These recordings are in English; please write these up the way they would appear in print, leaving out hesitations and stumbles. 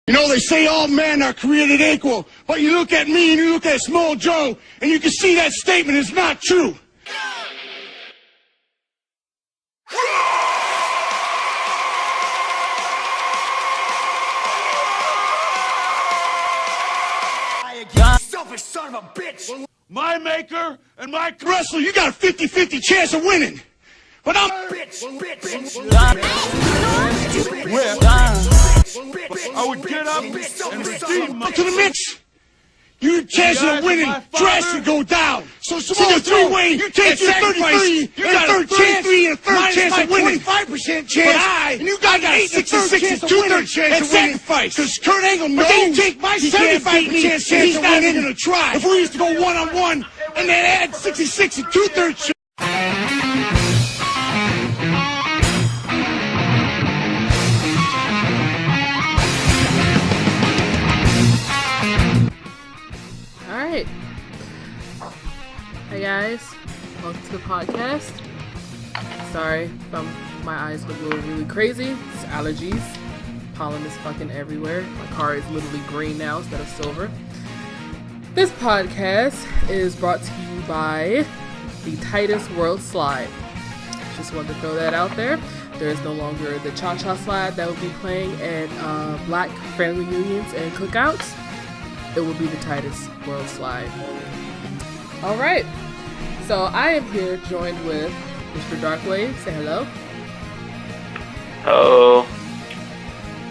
You know, they say all men are created equal, but you look at me and you look at Small Joe, and you can see that statement is not true. Selfish son of a bitch! My maker and my wrestler, you got a 50-50 chance of winning. But I'm bitch. I would get up and redeem my to the mix. Your chances of winning drastically go down. So Small three-way, you take your 33, you got a 33 and a third chance of winning. 25% chance, and you got an 66 and two-third chance of winning. Because Kurt Angle knows he take my 75% chance he's not even gonna try. If we used to go one-on-one and then add 66 and two-thirds chance. Hey guys, welcome to the podcast. Sorry if my eyes look really crazy. It's allergies. Pollen is fucking everywhere. My car is literally green now instead of silver. This podcast is brought to you by the Titus World Slide. Just wanted to throw that out there. There is no longer the cha-cha slide that will be playing at black family reunions and cookouts. It will be the Titus World Slide. Alright, so I am here joined with Mr. Darkwave. Say hello. Oh.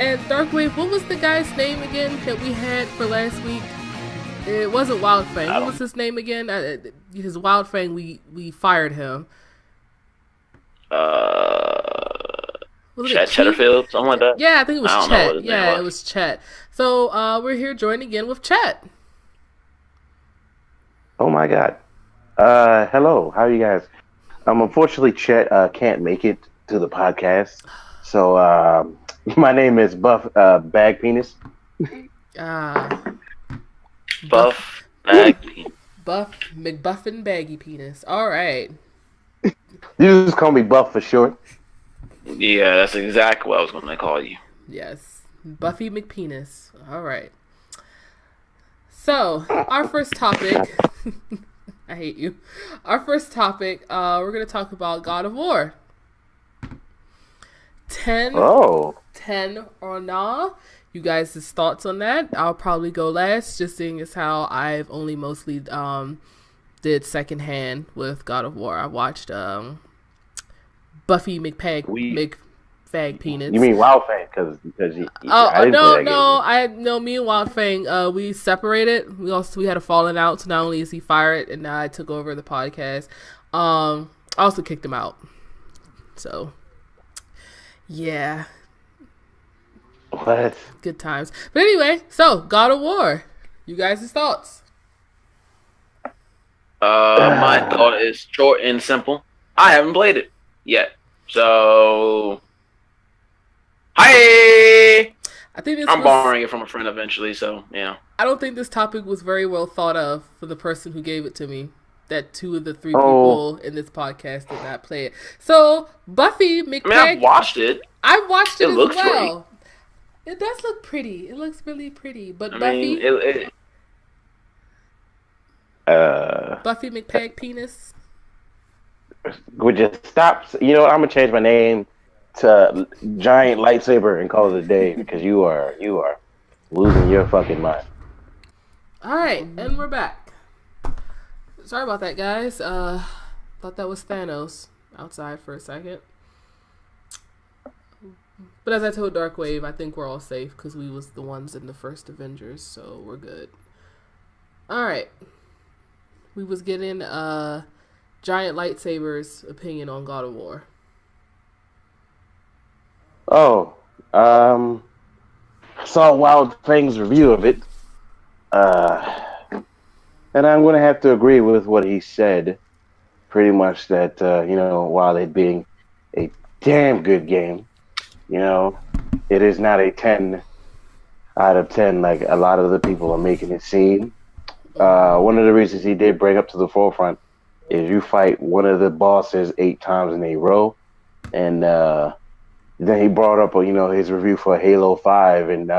And Darkwave, what was the guy's name again that we had for last week? It wasn't Wildfang. What was his name again? His Wildfang, we fired him. Chet Cheddarfield, something like that? Yeah, I think it was Chet. Yeah, it was Chet. So we're here joined again with Chet. Oh my God. Hello. How are you guys? Unfortunately, Chet can't make it to the podcast. So my name is Buff Bag Penis. Buff Bag Penis. Buff McBuffin Baggy Penis. All right. You just call me Buff for short. Yeah, that's exactly what I was going to call you. Yes. Buffy McPenis. All right. So, our first topic, I hate you. Our first topic, we're going to talk about God of War. 10 or nah? You guys' thoughts on that? I'll probably go last, just seeing as how I've only mostly did secondhand with God of War. I watched Buffy McFag Penis. You mean Wildfang? Because me and Wildfang, we separated. We had a falling out. So not only is he fired, and now I took over the podcast. I also kicked him out. So, yeah. What? Good times. But anyway, so God of War. You guys' thoughts? My thought is short and simple. I haven't played it yet. So, hi. I'm borrowing it from a friend eventually, so, yeah. I don't think this topic was very well thought of for the person who gave it to me. That 2 of the 3 people in this podcast did not play it. So, Buffy McPag... I've watched it. I've watched it as looks well. Pretty. It does look pretty. It looks really pretty. But Buffy McPag Penis... Would you stop? You know what? I'm gonna change my name to Giant Lightsaber and call it a day because you are losing your fucking mind. All right, and we're back. Sorry about that, guys. Thought that was Thanos outside for a second. But as I told Darkwave, I think we're all safe because we was the ones in the first Avengers, so we're good. All right, we was getting Giant Lightsaber's opinion on God of War. I saw Wildfang's review of it, and I'm going to have to agree with what he said. Pretty much that while it being a damn good game, it is not a 10 out of 10 like a lot of the people are making it seem. One of the reasons he did bring up to the forefront is you fight one of the bosses 8 times in a row, and then he brought up his review for Halo 5, and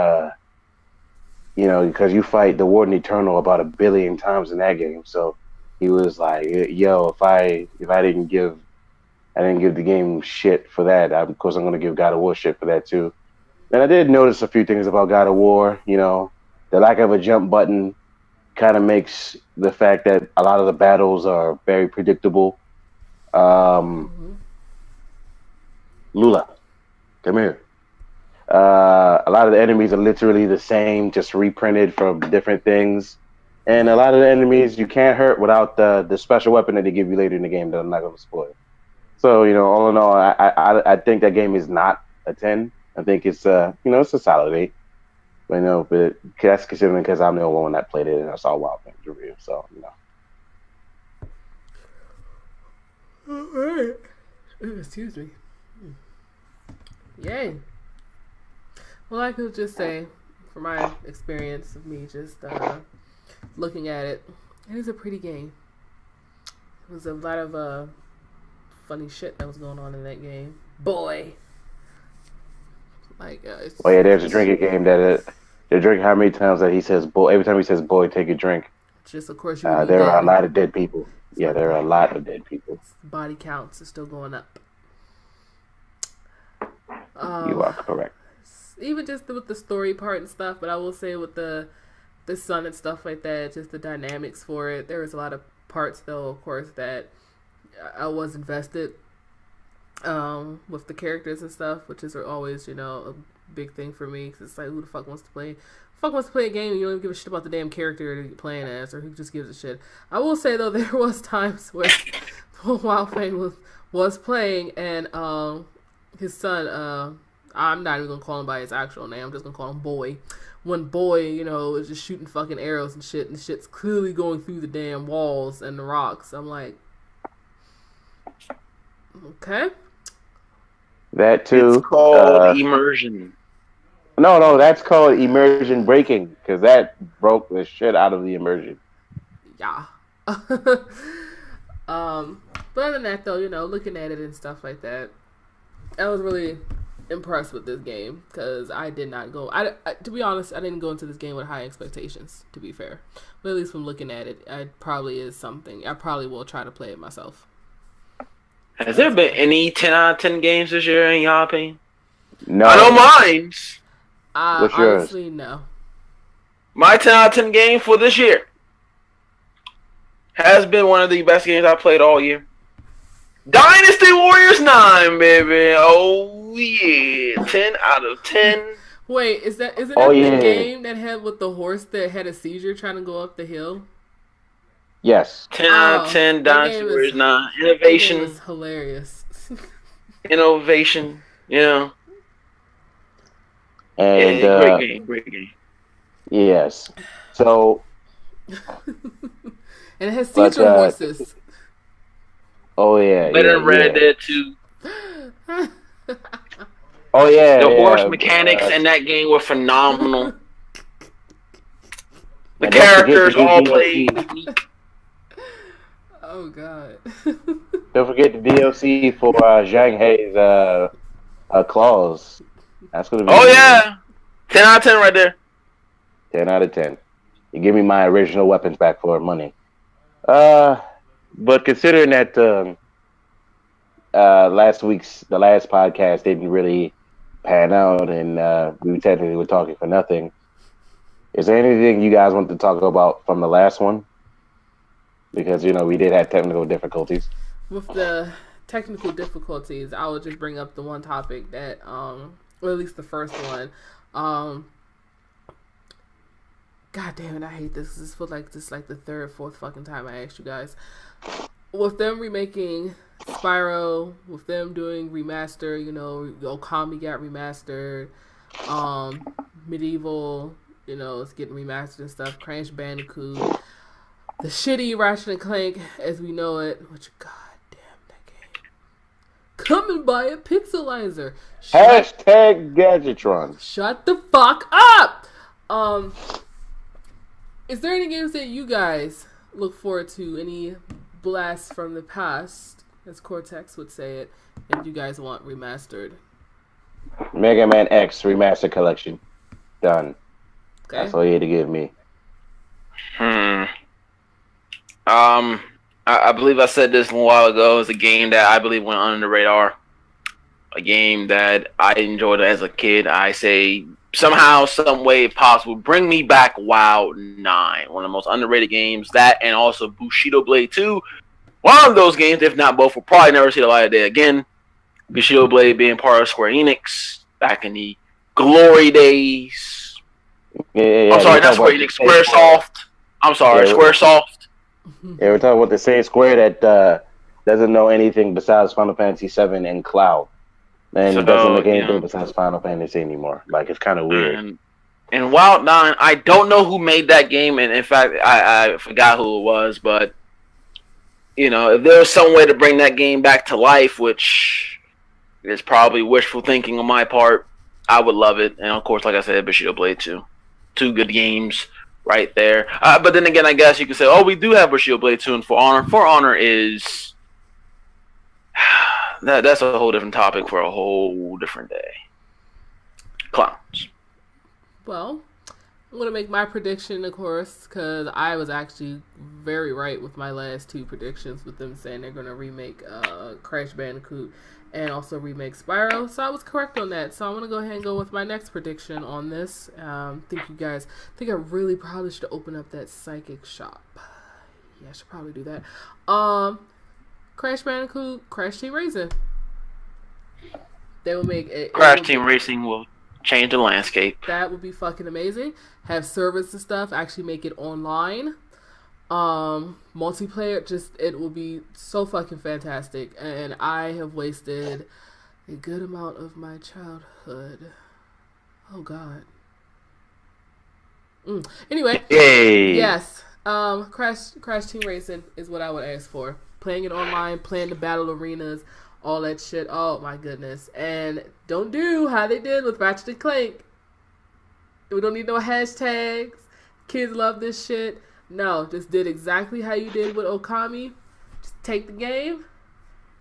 you know, because you fight the Warden Eternal about 1,000,000,000 times in that game. So he was like, "Yo, if I didn't give the game shit for that, of course I'm gonna give God of War shit for that too." And I did notice a few things about God of War. You know, the lack of a jump button kind of makes the fact that a lot of the battles are very predictable. Lula, come here. A lot of the enemies are literally the same, just reprinted from different things. And a lot of the enemies you can't hurt without the special weapon that they give you later in the game that I'm not going to spoil. So, you know, all in all, I think that game is not a 10. I think it's it's a solid 8. But, but that's considering because I'm the only one that played it and I saw Wild Things review. So, Alright. Excuse me. Yay. Well, I could just say, from my experience of me just looking at it, it is a pretty game. There was a lot of funny shit that was going on in that game. Boy. Like, there's a drinking game that they drink how many times that he says boy. Every time he says boy, take a drink. Just, of course, there are a lot of dead people. Yeah, there are a lot of dead people. Body counts are still going up. You are correct. Even just with the story part and stuff, but I will say with the son and stuff like that, just the dynamics for it, there was a lot of parts though, of course, that I was invested with the characters and stuff, which is always, a big thing for me, because it's like, who the fuck wants to play a game and you don't even give a shit about the damn character that you're playing as, or who just gives a shit. I will say though, there was times where Wild Fang was playing and his son, I'm not even gonna call him by his actual name, I'm just gonna call him Boy. When Boy, is just shooting fucking arrows and shit, and the shit's clearly going through the damn walls and the rocks, I'm like, okay. That too. It's called immersion. No, that's called immersion breaking, because that broke the shit out of the immersion. Yeah. But other than that though, looking at it and stuff like that, I was really impressed with this game, because I did not go, I to be honest, I didn't go into this game with high expectations, to be fair, but at least from looking at it, it probably is something I probably will try to play it myself. Has there been any 10 out of 10 games this year in your opinion? No. I know mine's. What's yours? Honestly, no. My 10 out of 10 game for this year has been one of the best games I played all year. Dynasty Warriors 9, baby. Oh yeah, 10 out of 10. Wait, isn't that the game that had with the horse that had a seizure trying to go up the hill? Yes. 10 out of 10. Dynasty Warriors 9. Innovation. That was hilarious. Innovation. And great game. Yes. So. And it has seizure horses. Oh yeah. Better than Red Dead 2. Oh yeah. The horse mechanics in that game were phenomenal. The characters all played. Oh god. Don't forget the DLC for Zhang Hei's claws. That's gonna be. Oh yeah. 10 out of 10 right there. 10 out of 10. You give me my original weapons back for money. But considering that the last podcast didn't really pan out and we technically were talking for nothing, is there anything you guys want to talk about from the last one? Because, we did have technical difficulties. With the technical difficulties, I would just bring up the one topic that, or at least the first one. God damn it, I hate this. This feels like the third, fourth fucking time I asked you guys. With them remaking Spyro, with them doing remaster, Okami got remastered, Medieval, it's getting remastered and stuff, Crash Bandicoot, the shitty Ratchet and Clank as we know it, which, god damn that game. Come and buy a pixelizer. Hashtag Gadgetron. Shut the fuck up! Is there any games that you guys look forward to? Any blasts from the past, as Cortex would say it, that you guys want remastered? Mega Man X Remastered Collection. Done. Okay. That's all he had to give me. I believe I said this a while ago. It's a game that I believe went under the radar. A game that I enjoyed as a kid. I say somehow, some way possible, bring me back WoW 9. One of the most underrated games. That and also Bushido Blade 2. One of those games, if not both, will probably never see the light of day again. Bushido Blade being part of Square Enix back in the glory days. Yeah, I'm sorry, not Square Enix, Squaresoft. I'm sorry, Squaresoft. Yeah, we're talking about the same Square that doesn't know anything besides Final Fantasy VII and Cloud. And it doesn't make anything besides Final Fantasy anymore. Like, it's kind of weird. And Wild 9, I don't know who made that game, and in fact, I forgot who it was, but, you know, if there was some way to bring that game back to life, which is probably wishful thinking on my part, I would love it. And, of course, like I said, Bushido Blade 2. 2 good games right there. But then again, I guess you could say, oh, we do have Bushido Blade 2 and For Honor. For Honor is... That's a whole different topic for a whole different day. Clowns. Well, I'm going to make my prediction, of course, because I was actually very right with my last 2 predictions with them saying they're going to remake Crash Bandicoot and also remake Spyro. So I was correct on that. So I'm going to go ahead and go with my next prediction on this. I think I really probably should open up that psychic shop. Yeah, I should probably do that. Crash Bandicoot, Crash Team Racing. They will make it. Crash Team Racing will change the landscape. That would be fucking amazing. Have servers and stuff. Actually make it online. Multiplayer, it will be so fucking fantastic. And I have wasted a good amount of my childhood. Oh God. Anyway. Yay. Yes. Crash Team Racing is what I would ask for. Playing it online, playing the battle arenas, all that shit. Oh my goodness. And don't do how they did with Ratchet and Clank. We don't need no hashtags. Kids love this shit. No, just did exactly how you did with Okami. Just take the game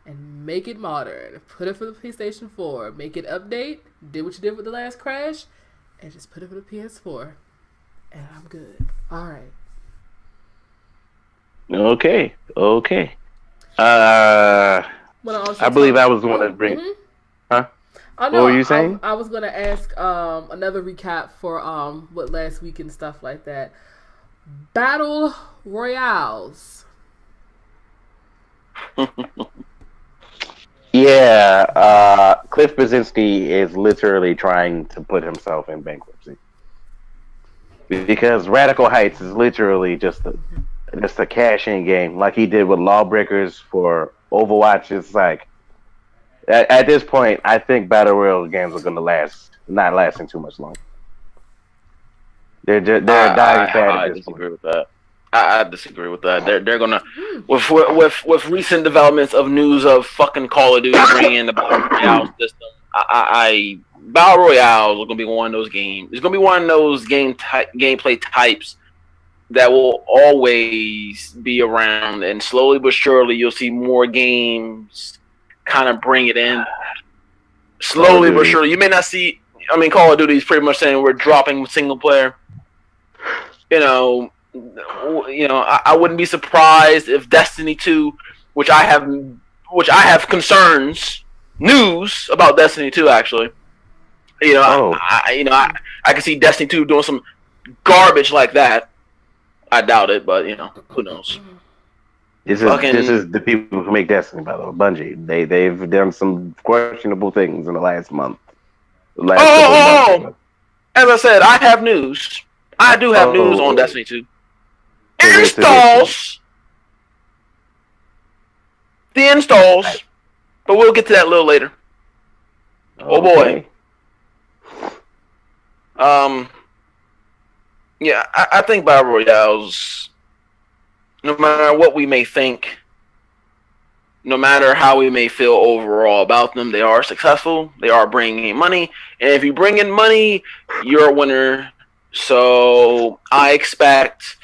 and make it modern. Put it for the PlayStation 4. Make it update. Did what you did with the last Crash. And just put it for the PS4. And I'm good. Alright. Okay. I believe I was the one that bring. Mm-hmm. Huh? Oh, no, what were you saying? I was gonna ask another recap for what last week and stuff like that. Battle Royales. Yeah, Cliff Brzezinski is literally trying to put himself in bankruptcy because Radical Heights is literally just a cash-in game, like he did with Lawbreakers for Overwatch. It's like at this point, I think battle royale games are going to not lasting too much longer. They're dying fad. I disagree with that. I disagree with that. They're gonna with recent developments of news of fucking Call of Duty bringing in the battle royale system. Battle Royale is gonna be one of those games. It's gonna be one of those gameplay types that will always be around, and slowly but surely you'll see more games kind of bring it in. Slowly but surely, you may not see. I mean, Call of Duty is pretty much saying we're dropping single player. You know, I wouldn't be surprised if Destiny 2, which I have news about Destiny 2 actually. You know, I can see Destiny 2 doing some garbage like that. I doubt it, but who knows? This is the people who make Destiny, by the way, Bungie. They've done some questionable things in the last month. As I said, I have news. I do have news on Destiny 2. Installs. The installs. But we'll get to that a little later. Oh boy. Yeah, I think Battle Royales, no matter what we may think, no matter how we may feel overall about them, they are successful. They are bringing in money. And if you bring in money, you're a winner. So I expect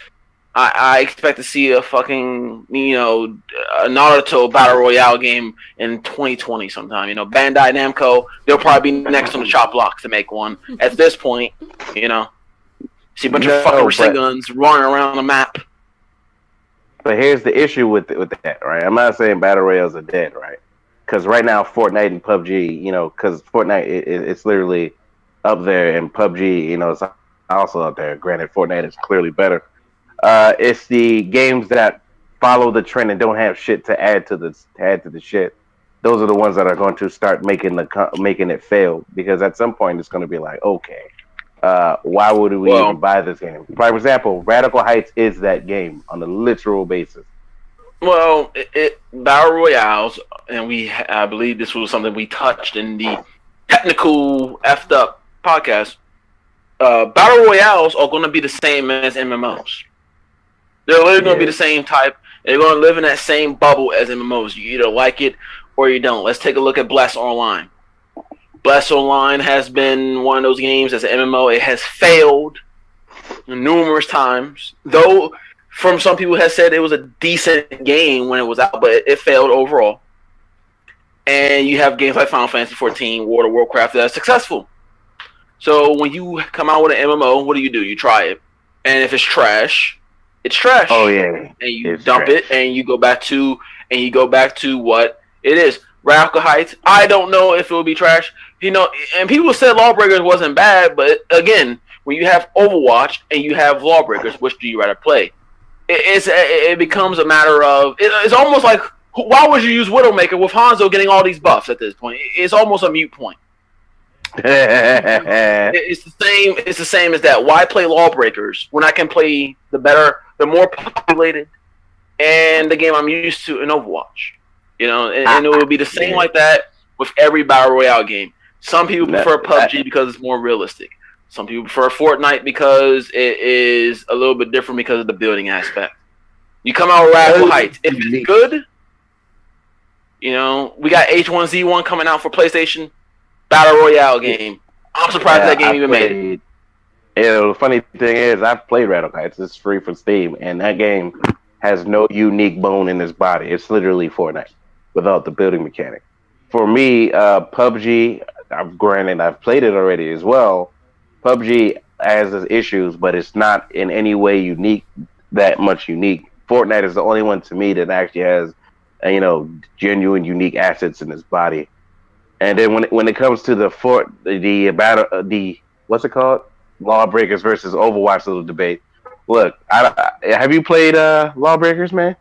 to see a fucking, a Naruto Battle Royale game in 2020 sometime. Bandai Namco, they'll probably be next on the chop block to make one at this point, See a bunch of fucking machine guns running around the map. But here's the issue with that, right? I'm not saying battle royales are dead, right? Because right now, Fortnite and PUBG, because Fortnite it's literally up there, and PUBG, it's also up there. Granted, Fortnite is clearly better. It's the games that follow the trend and don't have shit to add to the shit. Those are the ones that are going to start making it fail, because at some point it's going to be like, okay, why would we even buy this game? For example, Radical Heights is that game on a literal basis. Well, battle royales, and I believe this was something we touched in the technical effed up podcast. Battle royales are going to be the same as MMOs. They're literally going to be the same type. They're going to live in that same bubble as MMOs. You either like it or you don't. Let's take a look at Bless Online. Bless Online has been one of those games as an MMO. It has failed numerous times, though. From some people have said it was a decent game when it was out, but it failed overall. And you have games like Final Fantasy XIV, World of Warcraft that are successful. So when you come out with an MMO, what do? You try it. And if it's trash, it's trash. Oh yeah. And you dump it and you go back to what it is. Radical Heights, I don't know if it will be trash. And people said Lawbreakers wasn't bad, but again, when you have Overwatch and you have Lawbreakers, which do you rather play? It becomes a matter of it's almost like, why would you use Widowmaker with Hanzo getting all these buffs at this point? It's almost a mute point. It's the same as that. Why play Lawbreakers when I can play the more populated, and the game I'm used to in Overwatch? And it will be the same like that with every battle royale game. Some people prefer PUBG because it's more realistic. Some people prefer Fortnite because it is a little bit different because of the building aspect. You come out with Radical Heights. If it's good, we got H1Z1 coming out for PlayStation. Battle Royale game. I'm surprised that game even made it. The funny thing is, I've played Radical Heights. It's free from Steam, and that game has no unique bone in its body. It's literally Fortnite without the building mechanic. For me, PUBG, granted, I've played it already as well. PUBG has its issues, but it's not in any way that much unique. Fortnite is the only one to me that actually has, genuine unique assets in its body. And then when it comes to the what's it called? Lawbreakers versus Overwatch little debate. Look, have you played Lawbreakers, man?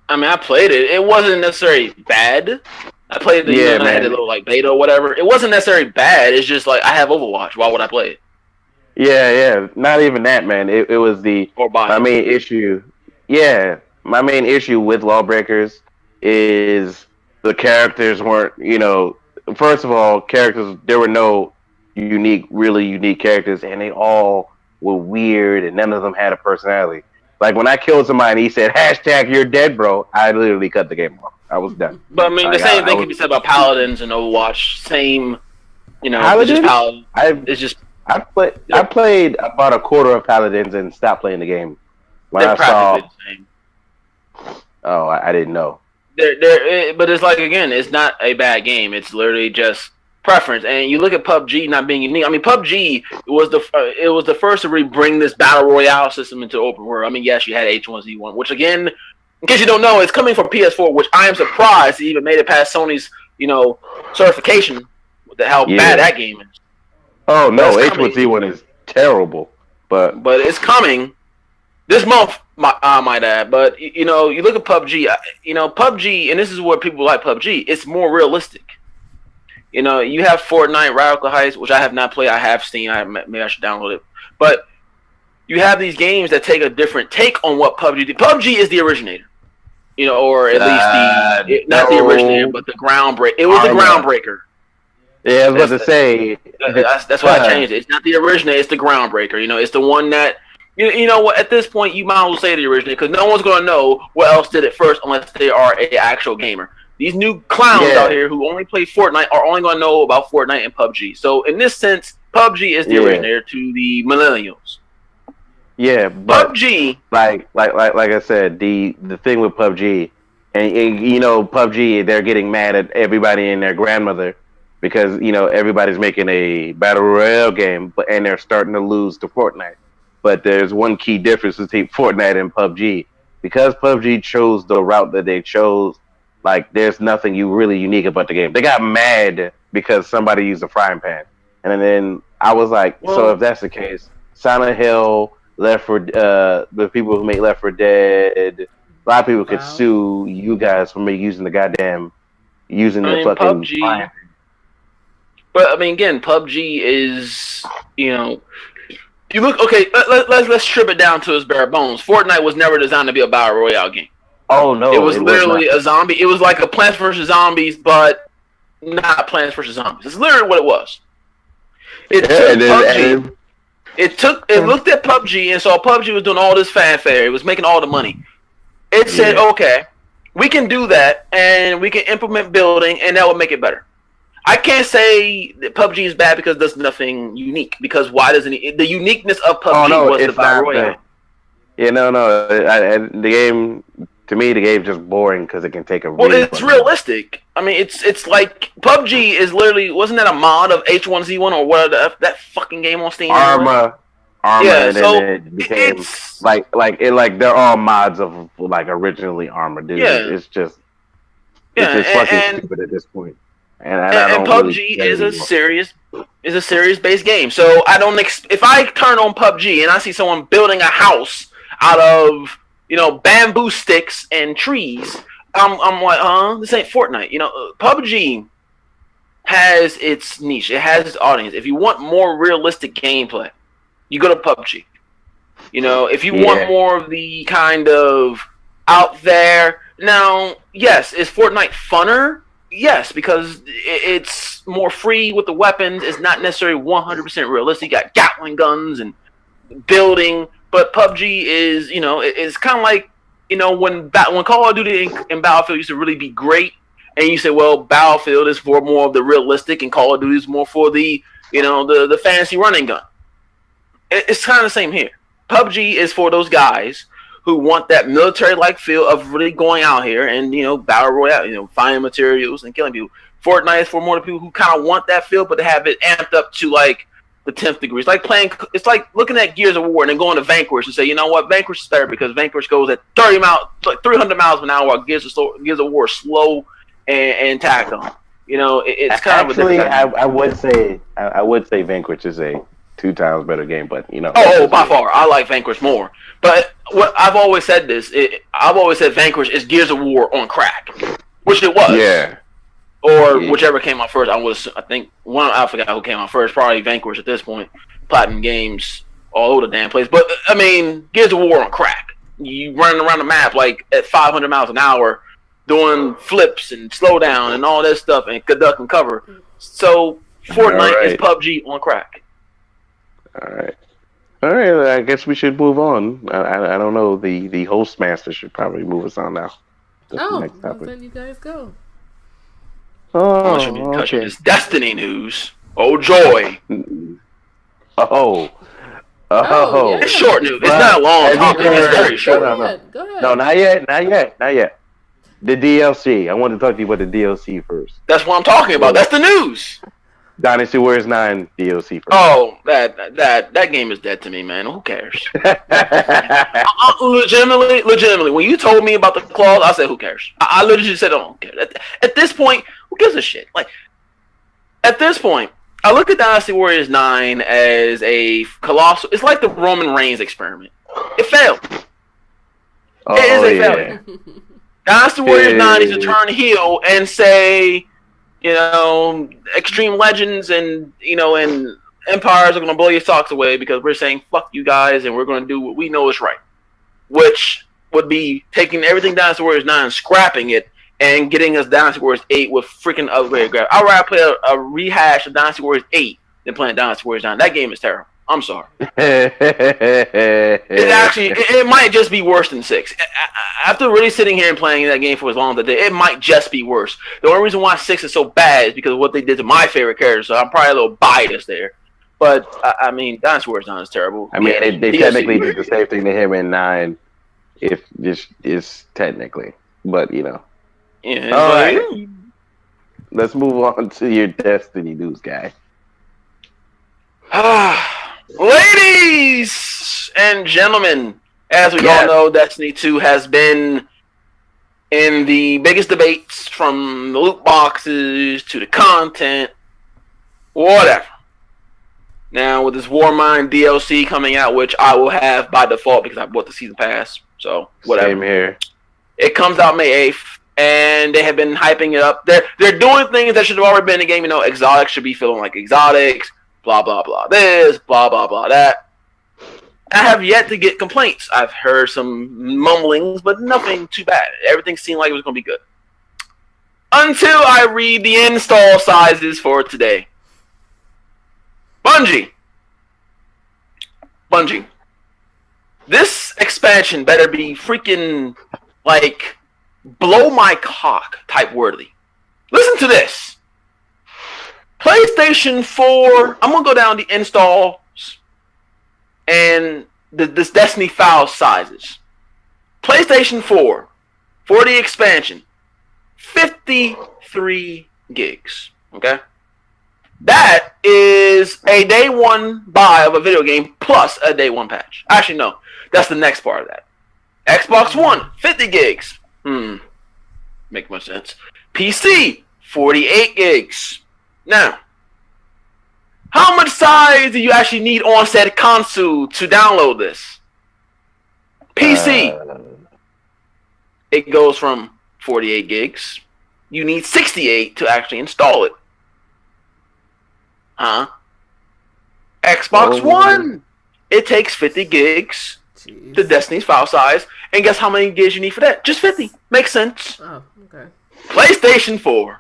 I mean, I played it. It wasn't necessarily bad. I played the I had a little beta or whatever. It wasn't necessarily bad. It's just like, I have Overwatch. Why would I play it? Yeah. Not even that, man. It was my main issue. Yeah, my main issue with Lawbreakers is the characters weren't, first of all, there were no really unique characters, and they all were weird, and none of them had a personality. Like, when I killed somebody and he said, "#you're dead, bro," I literally cut the game off. I was done. But I mean, the same thing can be said about Paladins and Overwatch. Same, Paladins? It's just I played about a quarter of Paladins and stopped playing the game. They're practically the same. Oh, I didn't know. But it's like, again, it's not a bad game. It's literally just preference. And you look at PUBG not being unique. I mean, PUBG was the first to really bring this battle royale system into open world. I mean, yes, you had H1Z1, which, again, in case you don't know, it's coming from PS4, which I am surprised it even made it past Sony's, certification with how bad that game is. Oh no, H1Z1 is terrible, but it's coming this month. I might add, but you look at PUBG. PUBG, and this is what people like PUBG. It's more realistic. You have Fortnite, Radical Heights, which I have not played. I have Steam. Maybe I should download it. But you have these games that take a different take on what PUBG did. PUBG is the originator, or at least not the originator, but the groundbreaker. It was the groundbreaker. Yeah, I was about to say. That's why I changed it. It's not the originator. It's the groundbreaker. It's the one that. You know what? At this point, you might as well say the originator, because no one's going to know what else did it first unless they are an actual gamer. These new clowns out here who only play Fortnite are only going to know about Fortnite and PUBG. So in this sense, PUBG is the originator to the millennials. Yeah, but PUBG, like I said, the thing with PUBG, and PUBG, they're getting mad at everybody and their grandmother because everybody's making a battle royale game, and they're starting to lose to Fortnite. But there's one key difference between Fortnite and PUBG. Because PUBG chose the route that they chose, like there's nothing really unique about the game. They got mad because somebody used a frying pan, and then I was like, so if that's the case, Silent Hill, the people who make Left 4 Dead, a lot of people could sue you guys for using the fucking PUBG, frying pan. But I mean, again, PUBG is, you look okay. Let's strip it down to its bare bones. Fortnite was never designed to be a battle royale game. Oh no, it was literally a zombie. It was like a Plants vs Zombies, but not Plants vs Zombies. It's literally what it was. It looked at PUBG and saw PUBG was doing all this fanfare. It was making all the money. It said, okay, we can do that, and we can implement building, and that will make it better. I can't say that PUBG is bad because it does nothing unique. Because why doesn't it? The uniqueness of PUBG was the battle royale. Yeah, no. The game, to me, the game's just boring because it can take a. Well, it's realistic. I mean, it's like PUBG is literally. Wasn't that a mod of H1Z1 or whatever that fucking game on Steam? Arma. Yeah, and so it became like they're all mods of like originally Arma. Dude. Yeah, it's just fucking stupid at this point. And PUBG is a serious based game. So I don't if I turn on PUBG and I see someone building a house out of bamboo sticks and trees, I'm like, this ain't Fortnite. PUBG has its niche. It has its audience. If you want more realistic gameplay, you go to PUBG. If you want more of the kind of out there. Now, yes, is Fortnite funner? Yes, because it's more free with the weapons. It's not necessarily 100% realistic. You got Gatling guns and building, but PUBG is, it's kind of like, when Call of Duty and Battlefield used to really be great, and you say, well, Battlefield is for more of the realistic, and Call of Duty is more for the, the fancy running gun. It's kind of the same here. PUBG is for those guys who want that military-like feel of really going out here and, battle royale, finding materials and killing people. Fortnite is for more people who kind of want that feel, but to have it amped up to, like, the 10th degree. It's like looking at Gears of War and then going to Vanquish and say, you know what, Vanquish is better because Vanquish goes at 300 miles an hour while Gears of War is slow and tacked on. It's kind of a I would say Vanquish is a 2 times better game, but by far, I like Vanquish more. But what I've always said I've always said Vanquish is Gears of War on crack, which it was. Yeah. Or whichever came out first. I think I forgot who came out first. Probably Vanquish at this point. Platinum Games all over the damn place. But I mean, Gears of War on crack. You running around the map like at 500 miles an hour, doing flips and slow down and all that stuff and duck and cover. So Fortnite is PUBG on crack. All right. I guess we should move on. I don't know. The host master should probably move us on now. Then you guys go. Oh, should be touching this Destiny news. Oh joy! Oh, yeah. It's short news. It's not long. It's very short. Go ahead. No, not yet. The DLC. I want to talk to you about the DLC first. That's what I'm talking about. That's the news. Dynasty Warriors 9 DLC first. Oh, that game is dead to me, man. Who cares? Legitimately, when you told me about the clause, I said, who cares? I literally said, I don't care. At this point, who gives a shit? Like, at this point, I look at Dynasty Warriors 9 as a colossal. It's like the Roman Reigns experiment. It failed. It is a failure. Dynasty Warriors 9 needs to turn heel and say, Extreme Legends and Empires are going to blow your socks away because we're saying fuck you guys and we're going to do what we know is right, which would be taking everything Dynasty Warriors 9, scrapping it, and getting us Dynasty Warriors 8 with freaking upgrade graphics. I'd rather play a rehash of Dynasty Warriors 8 than playing Dynasty Warriors 9. That game is terrible. I'm sorry. It might just be worse than 6. After really sitting here and playing that game for as long as I did, it might just be worse. The only reason why 6 is so bad is because of what they did to my favorite character, so I'm probably a little biased there. But, I mean, Dynasty Warriors 9 is terrible. I mean, they technically did the same thing to him in 9, if this is technically. But, Yeah. All right. Let's move on to your Destiny news, guy. Ladies and gentlemen, as we all know, Destiny 2 has been in the biggest debates, from the loot boxes to the content, whatever. Now, with this Warmind DLC coming out, which I will have by default because I bought the season pass, so whatever. Same here. It comes out May 8th, and they have been hyping it up. They're doing things that should have already been in the game. You know, exotics should be feeling like exotics, blah, blah, blah this, blah, blah, blah that. I have yet to get complaints. I've heard some mumblings, but nothing too bad. Everything seemed like it was going to be good. Until I read the install sizes for today. Bungie. This expansion better be freaking, like, blow my cock type worthy. Listen to this. PlayStation 4, I'm going to go down the installs and this Destiny file sizes. PlayStation 4, for the expansion, 53 gigs. Okay? That is a day one buy of a video game plus a day one patch. Actually, no. That's the next part of that. Xbox One, 50 gigs. Make much sense. PC, 48 gigs. Now, how much size do you actually need on said console to download this? PC, it goes from 48 gigs. You need 68 to actually install it. Xbox One, it takes 50 gigs. Jeez. The Destiny's file size. And guess how many gigs you need for that? Just 50. Makes sense. Oh, okay. PlayStation 4.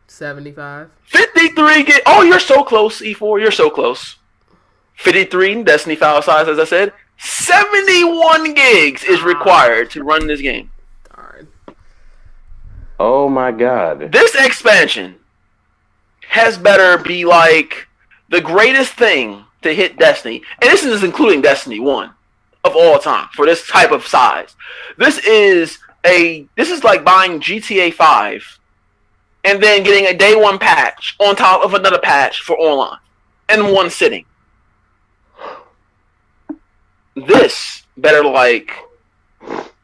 75. 53 gigs. Oh, you're so close, E4. You're so close. 53 Destiny file size, as I said. 71 gigs is required to run this game. Darn. Oh my god. This expansion has better be like the greatest thing to hit Destiny. And this is including Destiny 1 of all time for this type of size. This is like buying GTA 5 and then getting a day one patch on top of another patch for online in one sitting. This better like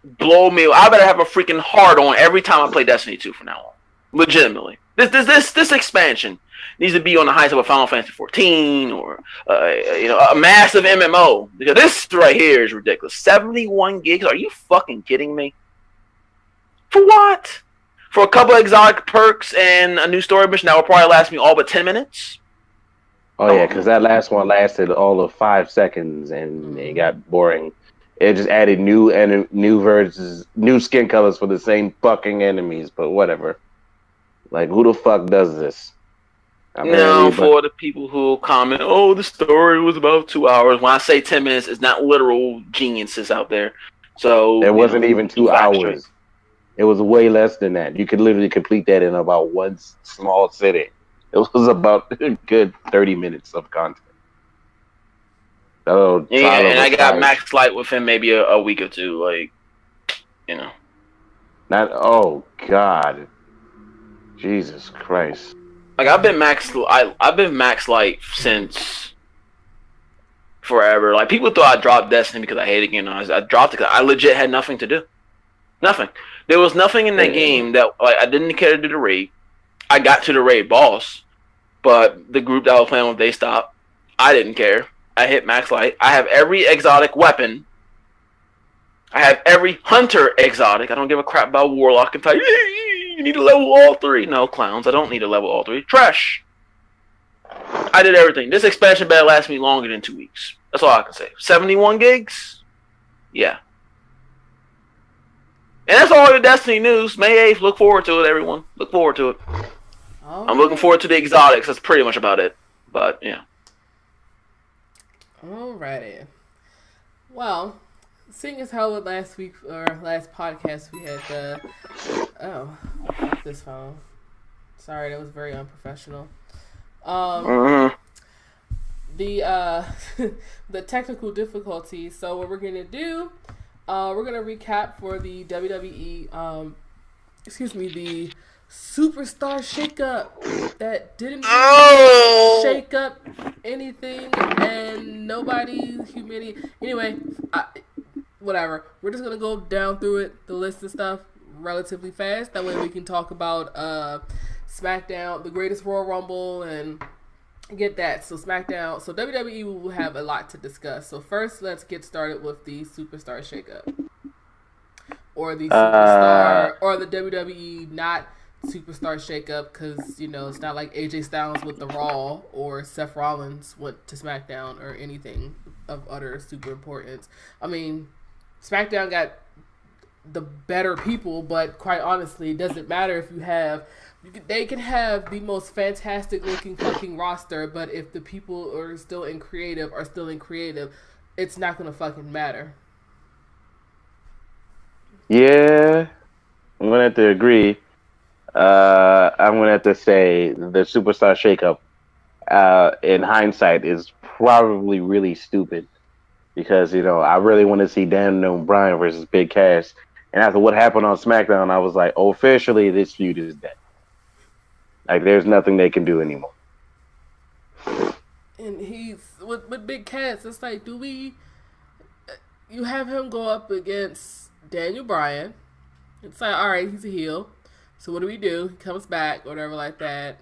blow me. I better have a freaking hard on every time I play Destiny 2 from now on. Legitimately. This expansion needs to be on the heights of a Final Fantasy 14 or a massive MMO. Because this right here is ridiculous. 71 gigs? Are you fucking kidding me? For what? For a couple of exotic perks and a new story mission that will probably last me all but 10 minutes? Oh yeah, because that last one lasted all of 5 seconds and it got boring. It just added new skin colors for the same fucking enemies, but whatever. Like, who the fuck does this? Now, for the people who comment, oh, the story was about 2 hours. When I say 10 minutes, it's not literal geniuses out there. So it wasn't even 2 hours. It was way less than that. You could literally complete that in about one small sitting. It was about a good 30 minutes of content. Oh, yeah, and I got Max Light within maybe a week or two. Like, you know. Oh, God. Jesus Christ. Like, I've been Max Light since forever. Like, people thought I dropped Destiny because I hated it. You know, I dropped it because I legit had nothing to do. Nothing. There was nothing in that game that, like, I didn't care to do the raid. I got to the raid boss, but the group that I was playing with, they stopped. I didn't care. I hit Max Light. I have every exotic weapon. I have every hunter exotic. I don't give a crap about Warlock and Titan. You need to level all 3. No, clowns. I don't need to level all 3. Trash. I did everything. This expansion better last me longer than 2 weeks. That's all I can say. 71 gigs? Yeah. And that's all your Destiny news. May 8th. Look forward to it, everyone. Look forward to it. I'm looking forward to the exotics. That's pretty much about it. But, yeah. Alrighty. Well, seeing as how last podcast we had the... Oh, fuck this phone. Sorry, that was very unprofessional. The the technical difficulties. So what we're gonna do, we're gonna recap for the WWE. The superstar shakeup that didn't shake up anything and nobody humiliated. Anyway, whatever. We're just gonna go down through it, the list of stuff, relatively fast. That way we can talk about SmackDown, the Greatest Royal Rumble, and get that. So SmackDown. So WWE will have a lot to discuss. So first, let's get started with the superstar shakeup, or the superstar, or the WWE not superstar shakeup, because you know it's not like AJ Styles went to Raw or Seth Rollins went to SmackDown or anything of utter super importance. I mean, SmackDown got the better people, but quite honestly, it doesn't matter if you have. They can have the most fantastic looking fucking roster, but if the people are still in creative, it's not gonna fucking matter. Yeah, I'm gonna have to agree. I'm gonna have to say the superstar shakeup, in hindsight, is probably really stupid because I really want to see Daniel Bryan versus Big Cass, and after what happened on SmackDown, I was like, oh, officially this feud is dead. Like, there's nothing they can do anymore. And he's with Big Cass. It's like, you have him go up against Daniel Bryan? It's like, all right, he's a heel. So what do? He comes back, whatever like that.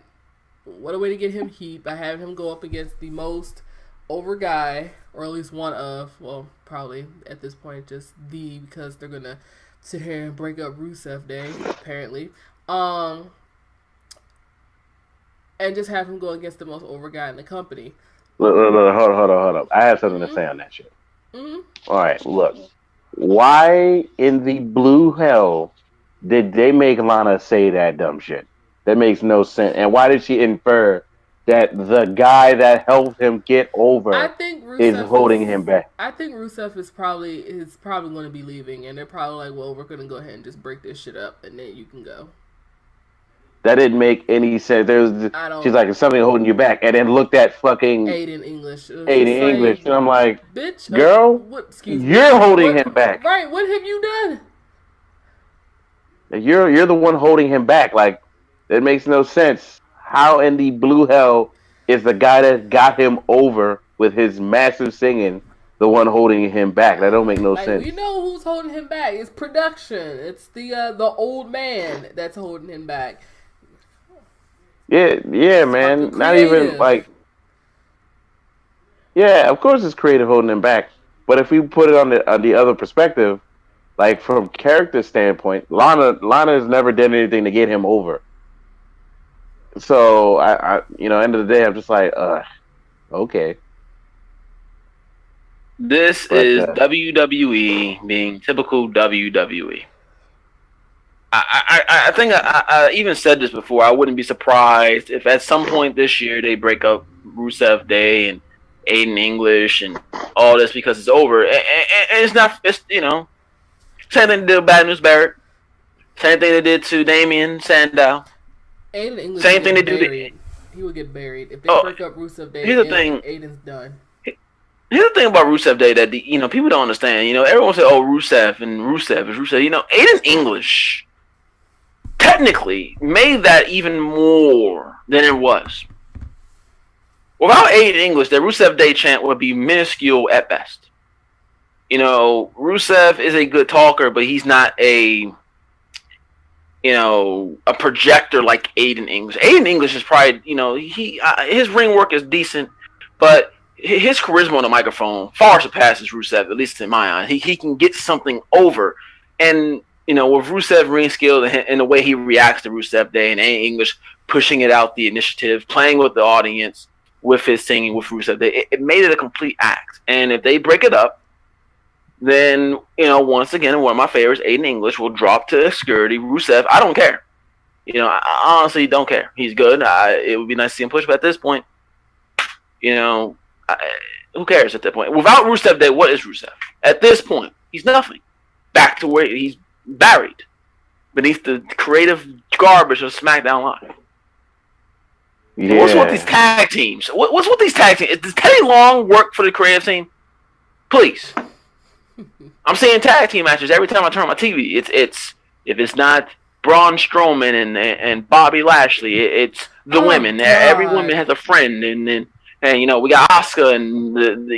What a way to get him heat by having him go up against the most over guy, or at least one of, well, probably at this point just because they're gonna sit here and break up Rusev Day, apparently. And just have him go against the most over guy in the company. Look, hold up. I have something to say on that shit. Mm-hmm. All right, look. Why in the blue hell did they make Lana say that dumb shit? That makes no sense. And why did she infer that the guy that helped him get over is holding him back? I think Rusev is probably going to be leaving, and they're probably like, well, we're going to go ahead and just break this shit up, and then you can go. That didn't make any sense. She's like, is something holding you back? And then looked at fucking Aiden English. And I'm like, bitch, girl, you're holding him back. Right, what have you done? You're the one holding him back. Like, that makes no sense. How in the blue hell is the guy that got him over with his massive singing the one holding him back? That don't make no sense. We know who's holding him back. It's production. It's the old man that's holding him back. Yeah, man. Not even like. Yeah, of course it's creative holding him back. But if we put it on the other perspective, like from character standpoint, Lana has never done anything to get him over. So I end of the day, I'm just like, okay. This is WWE being typical WWE. I think I even said this before. I wouldn't be surprised if at some point this year they break up Rusev Day and Aiden English and all this because it's over. And it's not. It's same thing they did with Bad News Barrett. Same thing they did to Damian Sandow. Aiden English. Same thing they do. He would get buried if they break up Rusev Day. Here's the thing. Aiden's done. Here's the thing about Rusev Day that people don't understand. Everyone say, "Oh, Rusev is Rusev." Aiden English technically made that even more than it was. Without Aiden English, the Rusev Day chant would be minuscule at best. Rusev is a good talker, but he's not a projector like Aiden English. Aiden English is probably, his ring work is decent, but his charisma on the microphone far surpasses Rusev, at least in my eyes. He can get something over, and with Rusev ring skill and the way he reacts to Rusev Day and Aiden English pushing it out the initiative, playing with the audience with his singing with Rusev Day, it made it a complete act. And if they break it up, then once again, one of my favorites, Aiden English, will drop to obscurity. Rusev, I don't care. I honestly don't care. He's good. It would be nice to see him push, but at this point, who cares at that point? Without Rusev Day, what is Rusev? At this point, he's nothing. Back to where he's buried beneath the creative garbage of SmackDown Live. Yeah. What's with these tag teams? What's with these tag teams? Does Teddy Long work for the creative team? Please. I'm seeing tag team matches every time I turn on my TV. It's if it's not Braun Strowman and Bobby Lashley. It's the women. God. Every woman has a friend, and you know we got Asuka and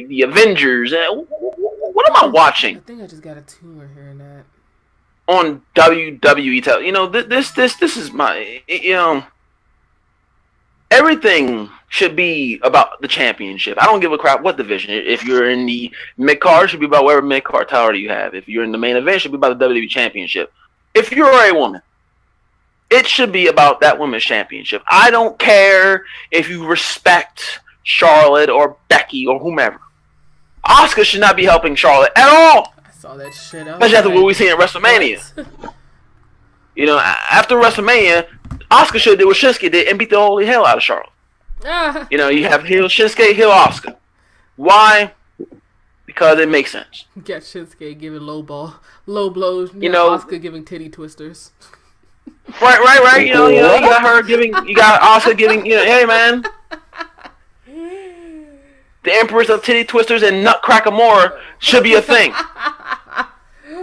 the Avengers. What am I watching? I think I just got a tumor hearing that. On WWE, you know this is my, you know, everything should be about the championship. I don't give a crap what division. If you're in the mid card, it should be about whatever mid card title you have. If you're in the main event, it should be about the WWE championship. If you're a woman, it should be about that women's championship. I don't care if you respect Charlotte or Becky or whomever. Asuka should not be helping Charlotte at all. I saw that shit. Especially after what we seen at WrestleMania. You know, after WrestleMania, Asuka should have did what Shinsuke did and beat the holy hell out of Charlotte. You know, you have heel Shinsuke, heel Asuka. Why? Because it makes sense. Get Shinsuke giving low blows. You know, Asuka giving titty twisters. Right. You know, you got her giving, you got Asuka giving. You know, hey man, the Empress of titty twisters and Nutcracker Mora should be a thing.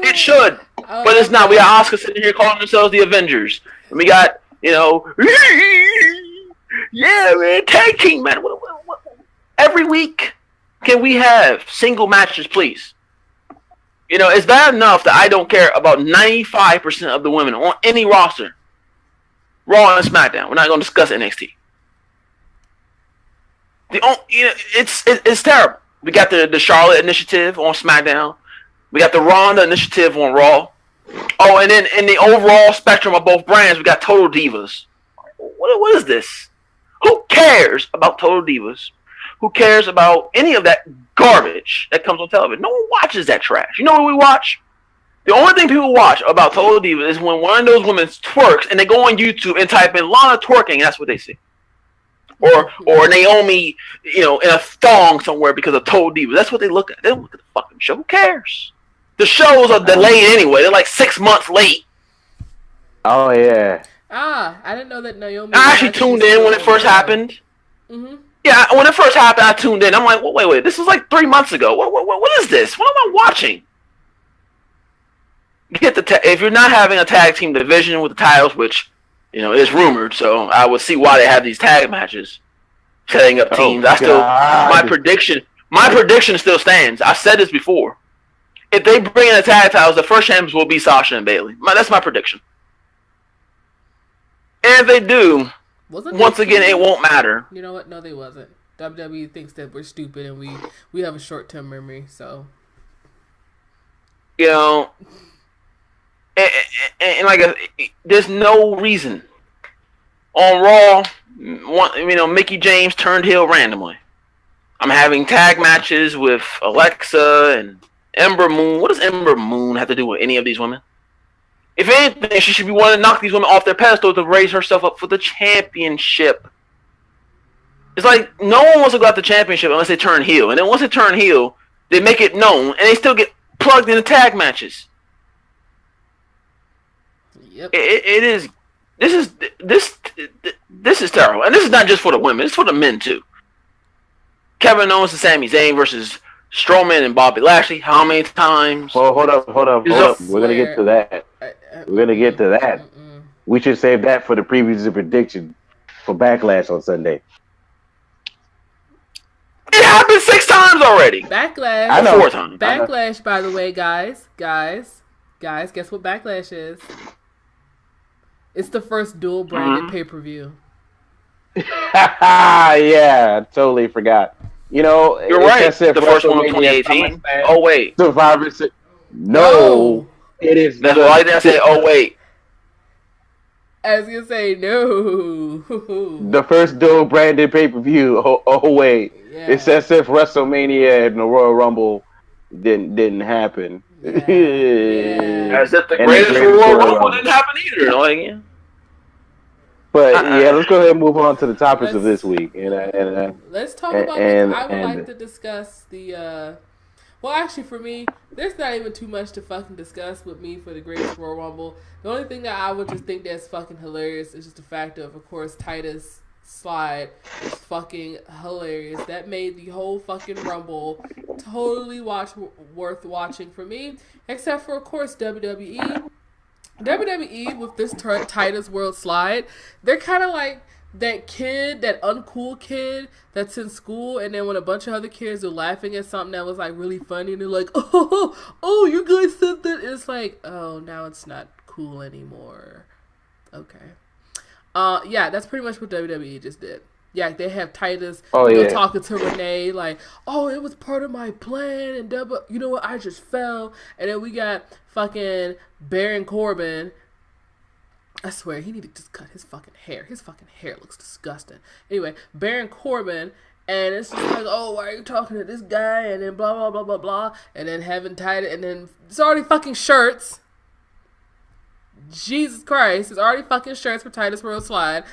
It should, but it's not. We got Asuka sitting here calling themselves the Avengers, and we got, you know, yeah, man, tag team, man. What, every week, can we have single matches, please? You know, it's bad enough that I don't care about 95% of the women on any roster. Raw and SmackDown. We're not going to discuss NXT. You know, it's terrible. We got the Charlotte Initiative on SmackDown. We got the Ronda Initiative on Raw. Oh, and then in the overall spectrum of both brands, we got Total Divas. What is this? Who cares about Total Divas? Who cares about any of that garbage that comes on television? No one watches that trash. You know what we watch? The only thing people watch about Total Divas is when one of those women twerks and they go on YouTube and type in Lana twerking, and that's what they see. Or Naomi, you know, in a thong somewhere because of Total Divas. That's what they look at. They don't look at the fucking show. Who cares? The shows are delayed anyway. They're like 6 months late. Oh, yeah. I didn't know that Naomi... I actually tuned in when it first happened. Mm-hmm. Yeah, when it first happened, I tuned in. I'm like, wait. This was like 3 months ago. What is this? What am I watching? If you're not having a tag team division with the titles, which, you know, is rumored, so I would see why they have these tag matches, setting up teams. My prediction still stands. I've said this before. If they bring in the tag titles, the first champions will be Sasha and Bayley. That's my prediction. And if they do, once again, it won't matter. You know what? No, they wasn't. WWE thinks that we're stupid and we have a short-term memory, so. You know, and like, there's no reason. On Raw, you know, Mickie James turned heel randomly. I'm having tag matches with Alexa and Ember Moon. What does Ember Moon have to do with any of these women? If anything, she should be wanting to knock these women off their pedestal to raise herself up for the championship. It's like no one wants to go out the championship unless they turn heel. And then once they turn heel, they make it known, and they still get plugged into tag matches. Yep. It is. This is terrible, and this is not just for the women; it's for the men too. Kevin Owens and Sami Zayn versus Strowman and Bobby Lashley. How many times? Well, hold up. We're gonna get to that. We should save that for the previews and prediction for Backlash on Sunday. It happened 6 times already. Backlash. I know. 4 times. Backlash, by the way, guys. Guess what Backlash is? It's the first dual branded pay-per-view. Yeah, I totally forgot. You know, you're right. The first one was 2018. Oh wait, Survivor Series. No, it is. That's why I didn't say. Oh wait. I was gonna say no. The first dual branded pay-per-view. Oh wait, yeah. It's as if WrestleMania and the Royal Rumble didn't happen. Yeah. As if the greatest Royal Rumble didn't happen either. Like, yeah. But yeah, let's go ahead and move on to the topics of this week. Let's talk about. I would like to discuss the. Well, actually, for me, there's not even too much to fucking discuss with me for the greatest Royal Rumble. The only thing that I would just think that's fucking hilarious is just the fact of course, Titus slide is fucking hilarious. That made the whole fucking Rumble totally worth watching for me. Except for, of course, WWE. WWE with this Titus World Slide, they're kind of like that kid, that uncool kid that's in school, and then when a bunch of other kids are laughing at something that was like really funny, and they're like, oh, you guys said that. It's like, oh, now it's not cool anymore. Okay. Yeah, that's pretty much what WWE just did. Yeah, they have Titus talking to Renee like, oh, it was part of my plan, and you know what, I just fell. And then we got fucking Baron Corbin. I swear, he need to just cut his fucking hair. His fucking hair looks disgusting. Anyway, Baron Corbin, and it's just like, oh, why are you talking to this guy? And then blah, blah, blah, blah, blah. And then having Titus, and then it's already fucking shirts. Jesus Christ, it's already fucking shirts for Titus World Slide.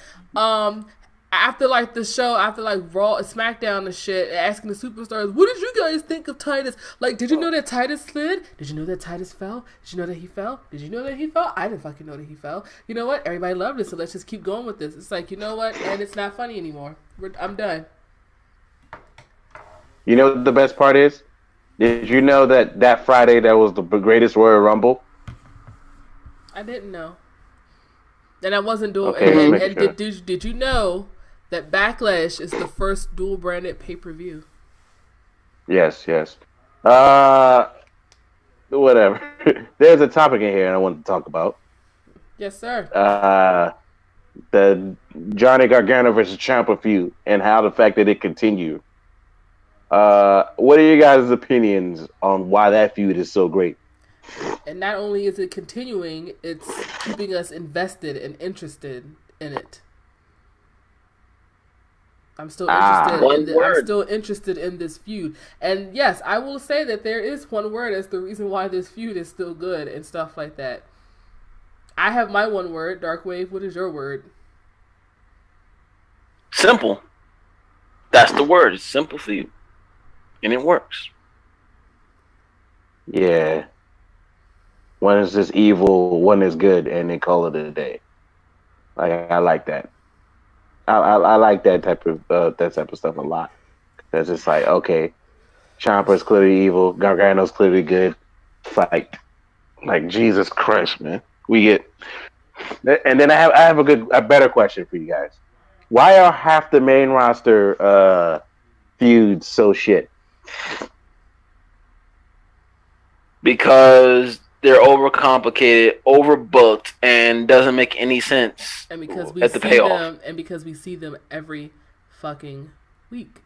After like the show, after like Raw and SmackDown and shit, asking the superstars, what did you guys think of Titus? Like, did you know that Titus slid? Did you know that Titus fell? Did you know that he fell? Did you know that he fell? I didn't fucking know that he fell. You know what? Everybody loved it, so let's just keep going with this. It's like, you know what? And it's not funny anymore. I'm done. You know what the best part is? Did you know that Friday that was the greatest Royal Rumble? I didn't know. And I wasn't doing. Okay, and sure. Did you know that Backlash is the first dual branded pay-per-view? Yes. Whatever. There's a topic in here I want to talk about. Yes, sir. The Johnny Gargano versus Ciampa feud and how the fact that it continued. What are you guys' opinions on why that feud is so great? And not only is it continuing, it's keeping us invested and interested in it. I'm still interested in this feud. And yes, I will say that there is one word as the reason why this feud is still good and stuff like that. I have my one word, Darkwave. What is your word? Simple. That's the word. It's simple for you. And it works. Yeah. One is just evil, one is good, and they call it a day. Like, I like that. I like that type of stuff a lot. Because it's like, okay, Ciampa's clearly evil, Gargano's clearly good. Fight. Like, Jesus Christ, man. We get. And then I have a better question for you guys. Why are half the main roster feuds so shit? Because they're overcomplicated, overbooked, and doesn't make any sense. And because we at the payoff. because we see them every fucking week.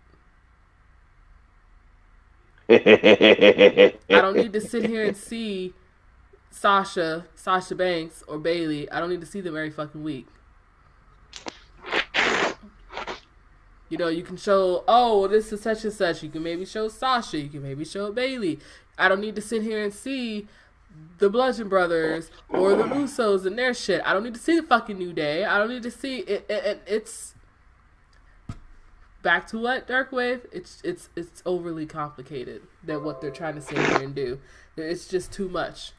I don't need to sit here and see Sasha Banks, or Bailey. I don't need to see them every fucking week. You know, you can show, oh, this is such and such. You can maybe show Sasha. You can maybe show Bailey. I don't need to sit here and see the Bludgeon Brothers or the Usos and their shit. I don't need to see the fucking New Day. I don't need to see it. It's back to what, Darkwave? It's overly complicated than what they're trying to sit here and do. It's just too much.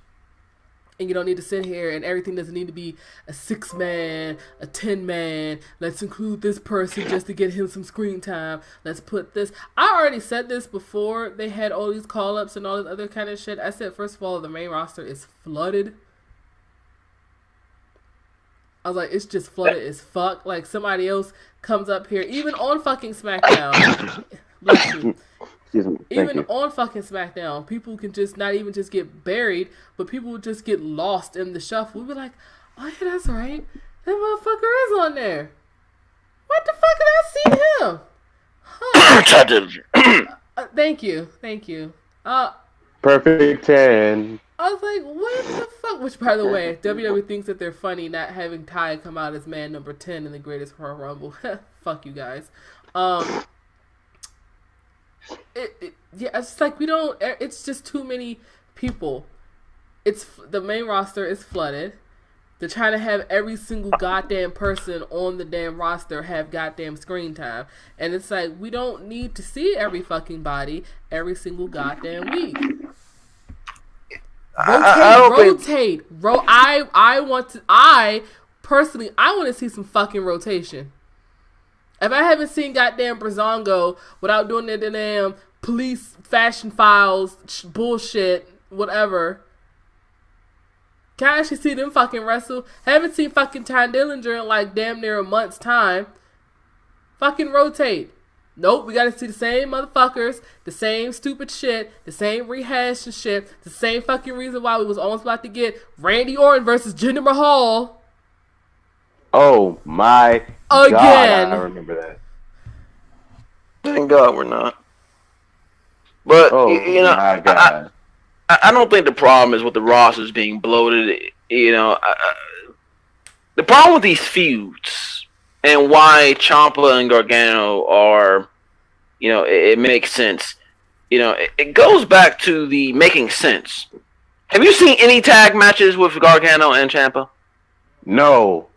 And you don't need to sit here and everything doesn't need to be a 6-man, a 10-man. Let's include this person just to get him some screen time. Let's put this. I already said this before they had all these call-ups and all this other kind of shit. I said, first of all, the main roster is flooded. I was like, it's just flooded as fuck. Like, somebody else comes up here, even on fucking SmackDown. Bless you. Even on fucking SmackDown, people can just not even just get buried, but people will just get lost in the shuffle. We'll be like, oh yeah, that's right. That motherfucker is on there. What the fuck did I see him? Huh. Thank you. Perfect 10. I was like, what the fuck? Which, by the way, WWE thinks that they're funny not having Ty come out as man number 10 in the greatest Royal Rumble. Fuck you guys. Yeah, it's like we don't. It's just too many people. It's the main roster is flooded. They're trying to have every single goddamn person on the damn roster have goddamn screen time, and it's like we don't need to see every fucking body every single goddamn week. Rotate. I personally want to see some fucking rotation. If I haven't seen goddamn Brazongo without doing the damn police fashion files bullshit, whatever, Can I actually see them fucking wrestle? Haven't seen fucking Ty Dillinger in like damn near a month's time. Fucking rotate. Nope, we gotta see the same motherfuckers, the same stupid shit, the same rehash and shit, the same fucking reason why we was almost about to get Randy Orton versus Jinder Mahal. Oh my God, I remember that. Thank God we're not. But, you know, I don't think the problem is with the rosters being bloated. You know, the problem with these feuds and why Ciampa and Gargano are, you know, it makes sense. You know, it goes back to the making sense. Have you seen any tag matches with Gargano and Ciampa? No.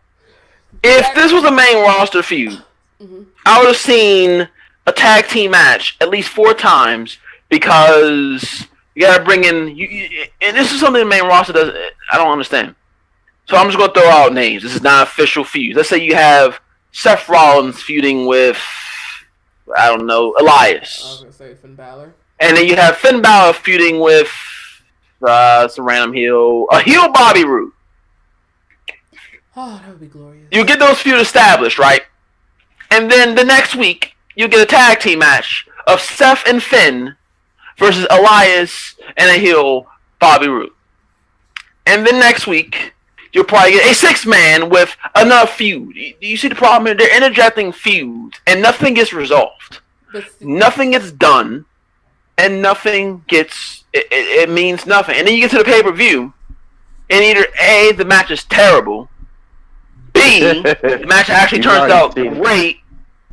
If this was a main roster feud, I would have seen a tag team match at least 4 times because you gotta bring in and this is something the main roster does. I don't understand. So I'm just gonna throw out names. This is not official feuds. Let's say you have Seth Rollins feuding with, I don't know, Elias. I was gonna say Finn Balor. And then you have Finn Balor feuding with some random heel, a heel Bobby Roode. Oh, that would be glorious. You get those feuds established, right? And then the next week, you get a tag team match of Seth and Finn versus Elias and a heel Bobby Roode. And then next week, you'll probably get a 6-man with another feud. Do you see the problem here? They're interjecting feuds, and nothing gets resolved. Nothing gets done, and nothing gets... It means nothing. And then you get to the pay-per-view, and either A, the match is terrible, B, the match actually turns out great.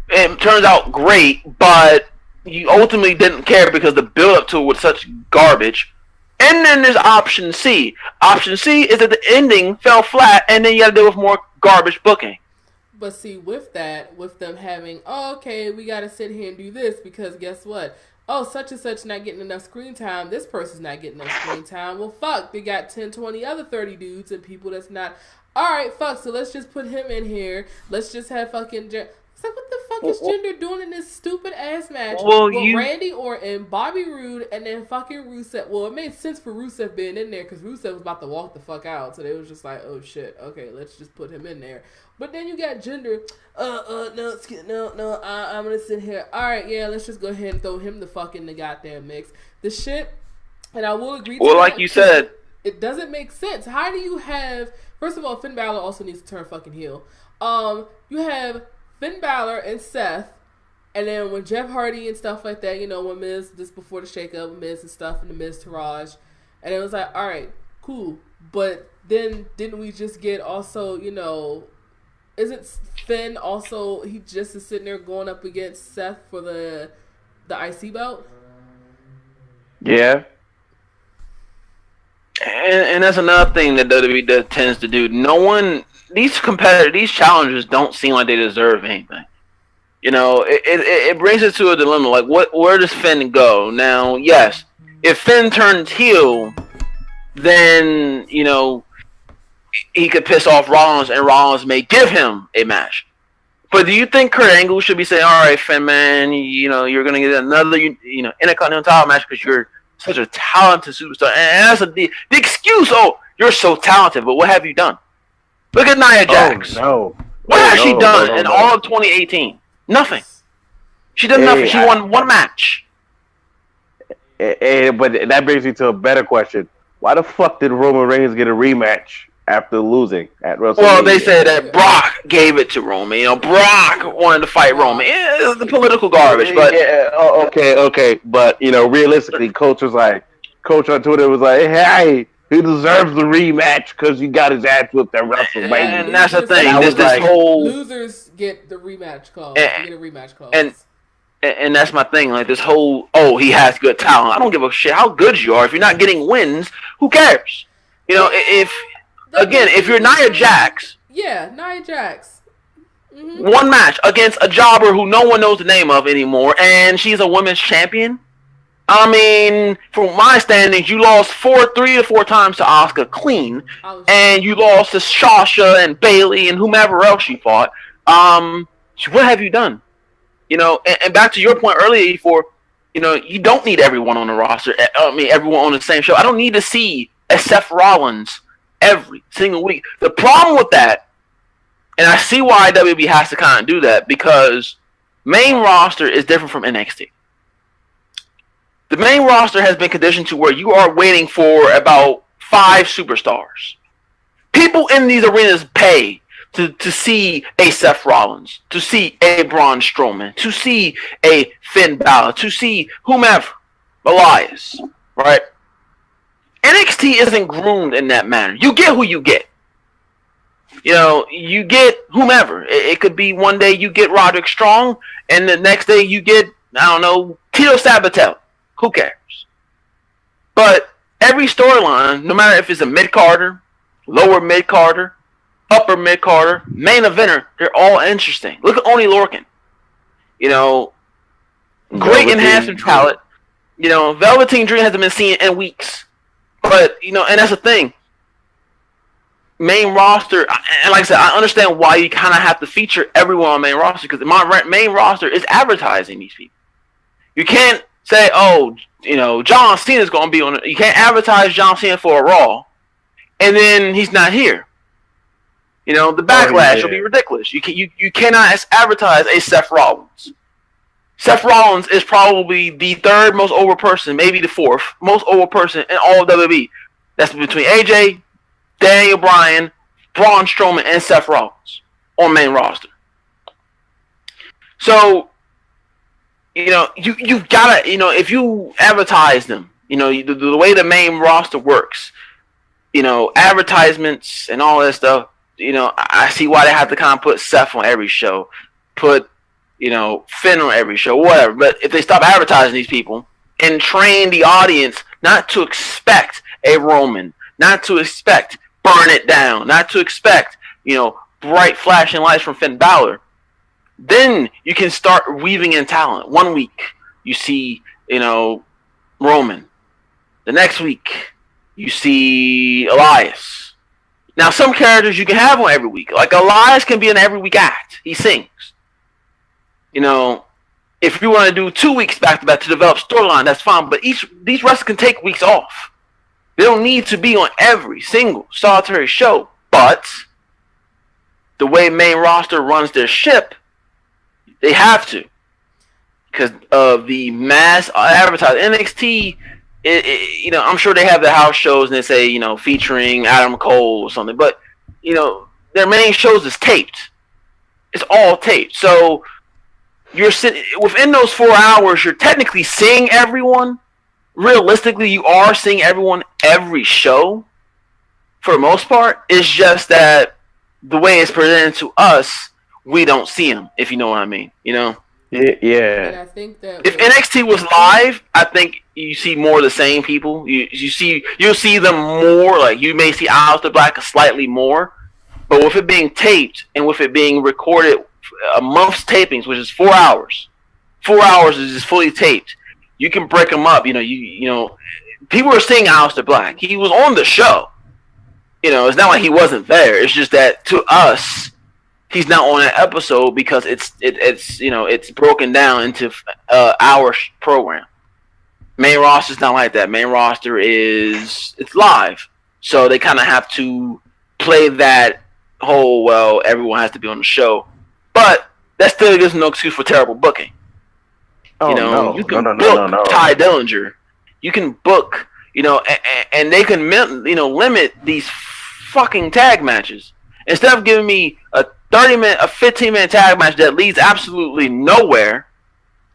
It turns out great, but you ultimately didn't care because the build-up to it was such garbage. And then there's option C. Option C is that the ending fell flat, and then you got to deal with more garbage booking. But see, with that, with them having, oh, okay, we got to sit here and do this because guess what? Oh, such and such not getting enough screen time. This person's not getting enough screen time. Well, fuck, they got 10, 20 other 30 dudes and people that's not. All right, fuck, so let's just put him in here. Let's just have fucking... It's like, what the fuck is Jinder doing in this stupid ass match with Randy Orton, Bobby Roode, and then fucking Rusev? Well, it made sense for Rusev being in there because Rusev was about to walk the fuck out, so they was just like, oh shit, okay, let's just put him in there. But then you got Jinder, no, I'm gonna sit here. All right, yeah, let's just go ahead and throw him the fuck in the goddamn mix. The shit, and I will agree. Well, like you said, it doesn't make sense. How do you have? First of all, Finn Balor also needs to turn fucking heel. You have Finn Balor and Seth, and then when Jeff Hardy and stuff like that, you know, when Miz, this before the shakeup, Miz and stuff, and the Miz Taraj, and it was like, all right, cool, but then didn't we just get also, you know, isn't Finn also, he just is sitting there going up against Seth for the IC belt? Yeah. And that's another thing that WWE tends to do. No one, these competitors, these challengers don't seem like they deserve anything. You know, it brings us to a dilemma. Like, where does Finn go? Now, yes, if Finn turns heel, then, you know, he could piss off Rollins, and Rollins may give him a match. But do you think Kurt Angle should be saying, all right, Finn, man, you know, you're going to get another, you know, Intercontinental title match because you're such a talented superstar. And that's the excuse, oh, you're so talented, but what have you done? Look at Nia Jax. Oh, no. What has she done in all of 2018? Nothing. She did nothing. She won one match. But that brings me to a better question. Why the fuck did Roman Reigns get a rematch after losing at WrestleMania? Well, they said that Brock gave it to Roman. You know, Brock wanted to fight Roman. Yeah, it was the political garbage, but yeah, okay. But you know, realistically, Coach on Twitter was like, "Hey, he deserves the rematch because he got his ass whipped at WrestleMania." And that's the thing. This whole losers get the rematch clause. Get a rematch clause. And that's my thing. Like this whole, oh, he has good talent. I don't give a shit how good you are. If you're not getting wins, who cares? You know, if you're Nia Jax. Yeah, Nia Jax. Mm-hmm. One match against a jobber who no one knows the name of anymore, and she's a women's champion. I mean, from my standings, you lost 3 or 4 times to Asuka clean, and you lost to Sasha and Bayley and whomever else you fought. What have you done? You know, and back to your point earlier, you know, you don't need everyone on the roster. I mean, everyone on the same show. I don't need to see a Seth Rollins every single week. The problem with that, and I see why WWE has to kind of do that, because main roster is different from NXT. The main roster has been conditioned to where you are waiting for about 5 superstars. People in these arenas pay to see a Seth Rollins, to see a Braun Strowman, to see a Finn Balor, to see whomever, Elias, right? NXT isn't groomed in that manner. You get who you get. You know, you get whomever. It could be one day you get Roderick Strong, and the next day you get, I don't know, Tito Sabatel. Who cares? But every storyline, no matter if it's a mid-carder, lower mid-carder, upper mid-carder, main eventer, they're all interesting. Look at Oni Lorcan. You know, great enhancement talent. You know, Velveteen Dream hasn't been seen in weeks. But, you know, and that's the thing. Main roster, and like I said, I understand why you kind of have to feature everyone on main roster, because my main roster is advertising these people. You can't say, oh, you know, John Cena's going to be on it. You can't advertise John Cena for a Raw, and then he's not here. You know, the backlash will be ridiculous. You cannot advertise a Seth Rollins. Seth Rollins is probably the 3rd most over person, maybe the 4th most over person in all of WWE. That's between AJ, Daniel Bryan, Braun Strowman, and Seth Rollins on main roster. So, you know, you've got to, you know, if you advertise them, you know, the way the main roster works, you know, advertisements and all that stuff, you know, I see why they have to kind of put Seth on every show, put, you know, Finn on every show, whatever. But if they stop advertising these people and train the audience not to expect a Roman, not to expect burn it down, not to expect, you know, bright flashing lights from Finn Balor, then you can start weaving in talent. One week you see, you know, Roman. The next week you see Elias. Now, some characters you can have on every week. Like, Elias can be an every week act. He sings. You know, if you want to do 2 weeks back-to-back to develop storyline, that's fine. But these wrestlers can take weeks off. They don't need to be on every single solitary show. But the way main roster runs their ship, they have to. Because of the mass advertising. NXT, you know, I'm sure they have the house shows and they say, you know, featuring Adam Cole or something. But, you know, their main shows is taped. It's all taped. So you're sitting within those 4 hours, you're technically seeing everyone. Realistically, you are seeing everyone every show for the most part. It's just that the way it's presented to us, we don't see them, if you know what I mean. You know? Yeah. And I think that if NXT was live, I think you see more of the same people. You'll see them more. Like, you may see Aleister Black slightly more, but with it being taped and with it being recorded a month's tapings, which is 4 hours. 4 hours is just fully taped. You can break them up. You know, people are seeing Aleister Black. He was on the show. You know, it's not like he wasn't there. It's just that to us, he's not on that episode because it's you know, it's broken down into our program. Main roster's not like that. Main roster it's live, so they kind of have to play that whole, well, everyone has to be on the show, but that still gives no excuse for terrible booking. Oh, you know, no. you can No. book Ty Dillinger, you can book, you know, and they can, you know, limit these fucking tag matches instead of giving me a 30-minute, a 15-minute tag match that leads absolutely nowhere.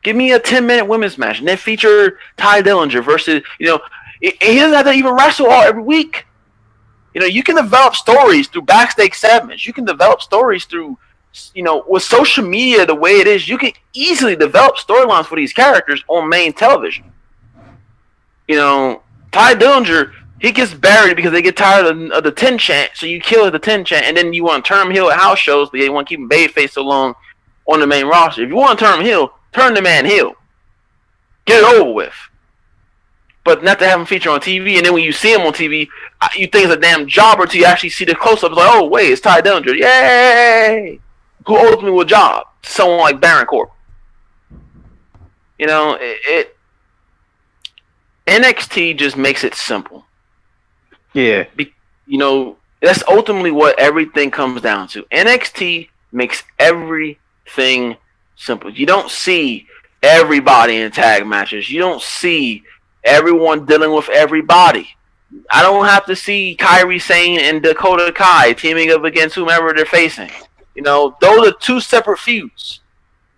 Give me a 10-minute women's match and then feature Ty Dillinger versus, you know, he doesn't have to even wrestle all every week. You know, you can develop stories through backstage segments. You can develop stories through, you know, with social media the way it is, you can easily develop storylines for these characters on main television. You know, Ty Dillinger, he gets buried because they get tired of the 10 chant, so you kill the 10 chant, and then you want to turn him heel at house shows, but you want to keep him babyface so long on the main roster. If you want to turn him heel, turn the man heel. Get it over with. But not to have him feature on TV, and then when you see him on TV, you think it's a damn jobber till you actually see the close-up. It's like, oh, wait, it's Ty Dillinger. Yay! Who ultimately will job? Someone like Baron Corbin. You know, NXT just makes it simple. Yeah. You know, That's ultimately what everything comes down to. NXT makes everything simple. You don't see everybody in tag matches. You don't see everyone dealing with everybody. I don't have to see Kairi Sane and Dakota Kai teaming up against whomever they're facing. Those are two separate feuds.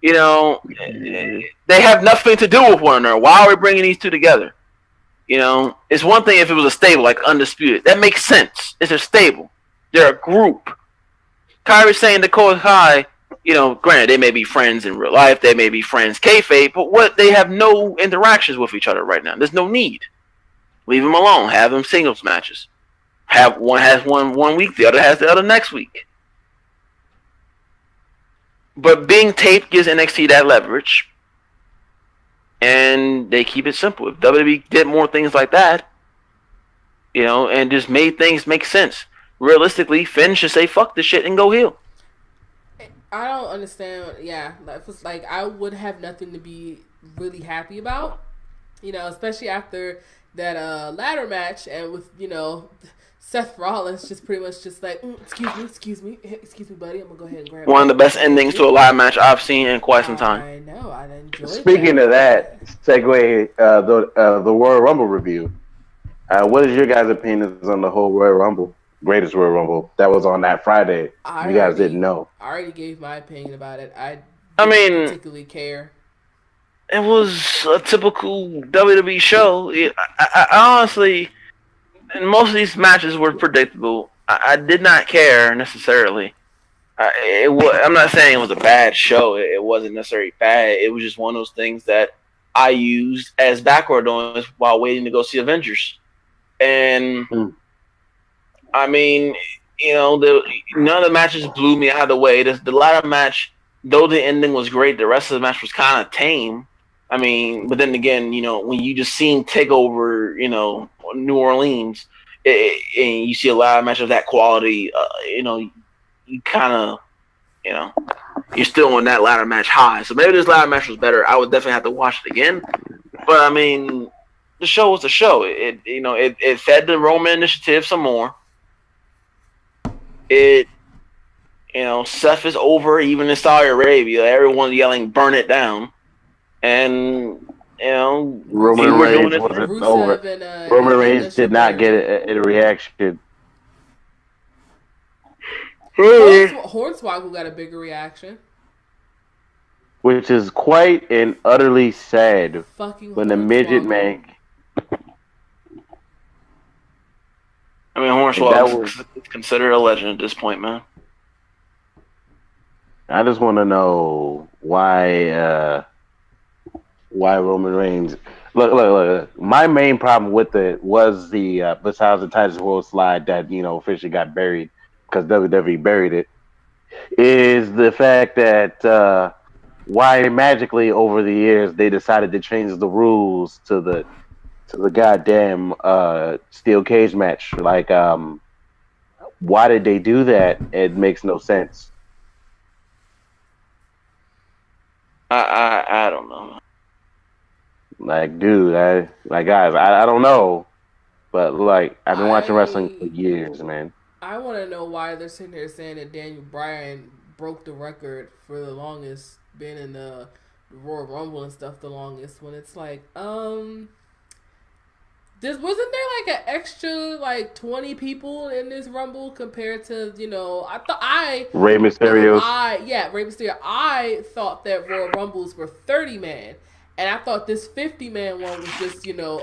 They have nothing to do with one another. Why are we bringing these two together? It's one thing if it was a stable like Undisputed. That makes sense. It's a stable. They're a group. Kairi Sane and Dakota Kai, granted they may be friends in real life, they may be friends kayfabe, but they have no interactions with each other right now. There's no need. Leave them alone. Have them singles matches. Have one has one week, the other has the other next week. But being taped gives NXT that leverage, and they keep it simple. If WWE did more things like that, and just made things make sense, realistically, Finn should say fuck this shit and go heel. I don't understand. Yeah, like I would have nothing to be really happy about, especially after that ladder match, and with Seth Rollins just pretty much just like, excuse me, buddy, I'm gonna go ahead and grab one of the best endings to a live match I've seen in quite some time. I know, I enjoyed. Speaking of that, segue the Royal Rumble review. What is your guys' opinions on the whole Royal Rumble, greatest Royal Rumble that was on that Friday? You guys didn't know. I already gave my opinion about it. I mean, particularly care. It was a typical WWE show. I honestly, and most of these matches were predictable. I did not care necessarily. I'm not saying it was a bad show. It wasn't necessarily bad. It was just one of those things that I used as backward noise while waiting to go see Avengers. And I mean, none of the matches blew me out of the way. The ladder match, though the ending was great, the rest of the match was kind of tame. I mean, but then again, when you just seen Takeover, New Orleans, and you see a ladder match of that quality, you kind of, you're still on that ladder match high. So maybe this ladder match was better. I would definitely have to watch it again. But I mean, the show was the show. It fed the Roman initiative some more. Seth is over even in Saudi Arabia. Everyone's yelling, "Burn it down!" And Roman Reigns wasn't over. Roman Reigns did not get a reaction. Hornswoggle got a bigger reaction, which is quite and utterly sad. Fucking when the midget man. I mean, Hornswoggle is considered a legend at this point, man. I just want to know why Roman Reigns. Look. My main problem with it was the besides the Titus World slide that officially got buried because WWE buried it, is the fact that why magically over the years they decided to change the rules to the goddamn steel cage match. Like, why did they do that? It makes no sense. I don't know. Like, dude, guys, I don't know, but like, I've been watching wrestling for years, man. I want to know why they're sitting here saying that Daniel Bryan broke the record for the longest, been in the Royal Rumble and stuff the longest, when it's like, wasn't there like an extra 20 people in this Rumble compared to Rey Mysterio. Rey Mysterio. I thought that Royal Rumbles were 30 man, and I thought this 50 man one was just a little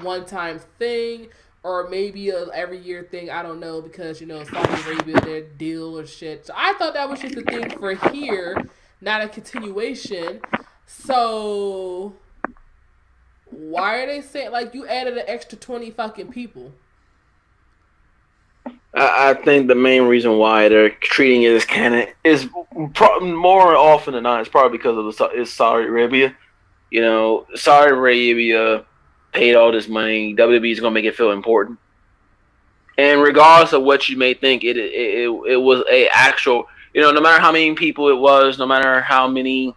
one time thing, or maybe a every year thing. I don't know, because Saudi Arabia, their deal or shit. So I thought that was just a thing for here, not a continuation. So why are they saying you added an extra 20 fucking people? I think the main reason why they're treating it as canon is more often than not, it's probably because of Saudi Arabia. Saudi Arabia paid all this money. WWE is gonna make it feel important, and regardless of what you may think, it was a actual. No matter how many people it was, no matter how many,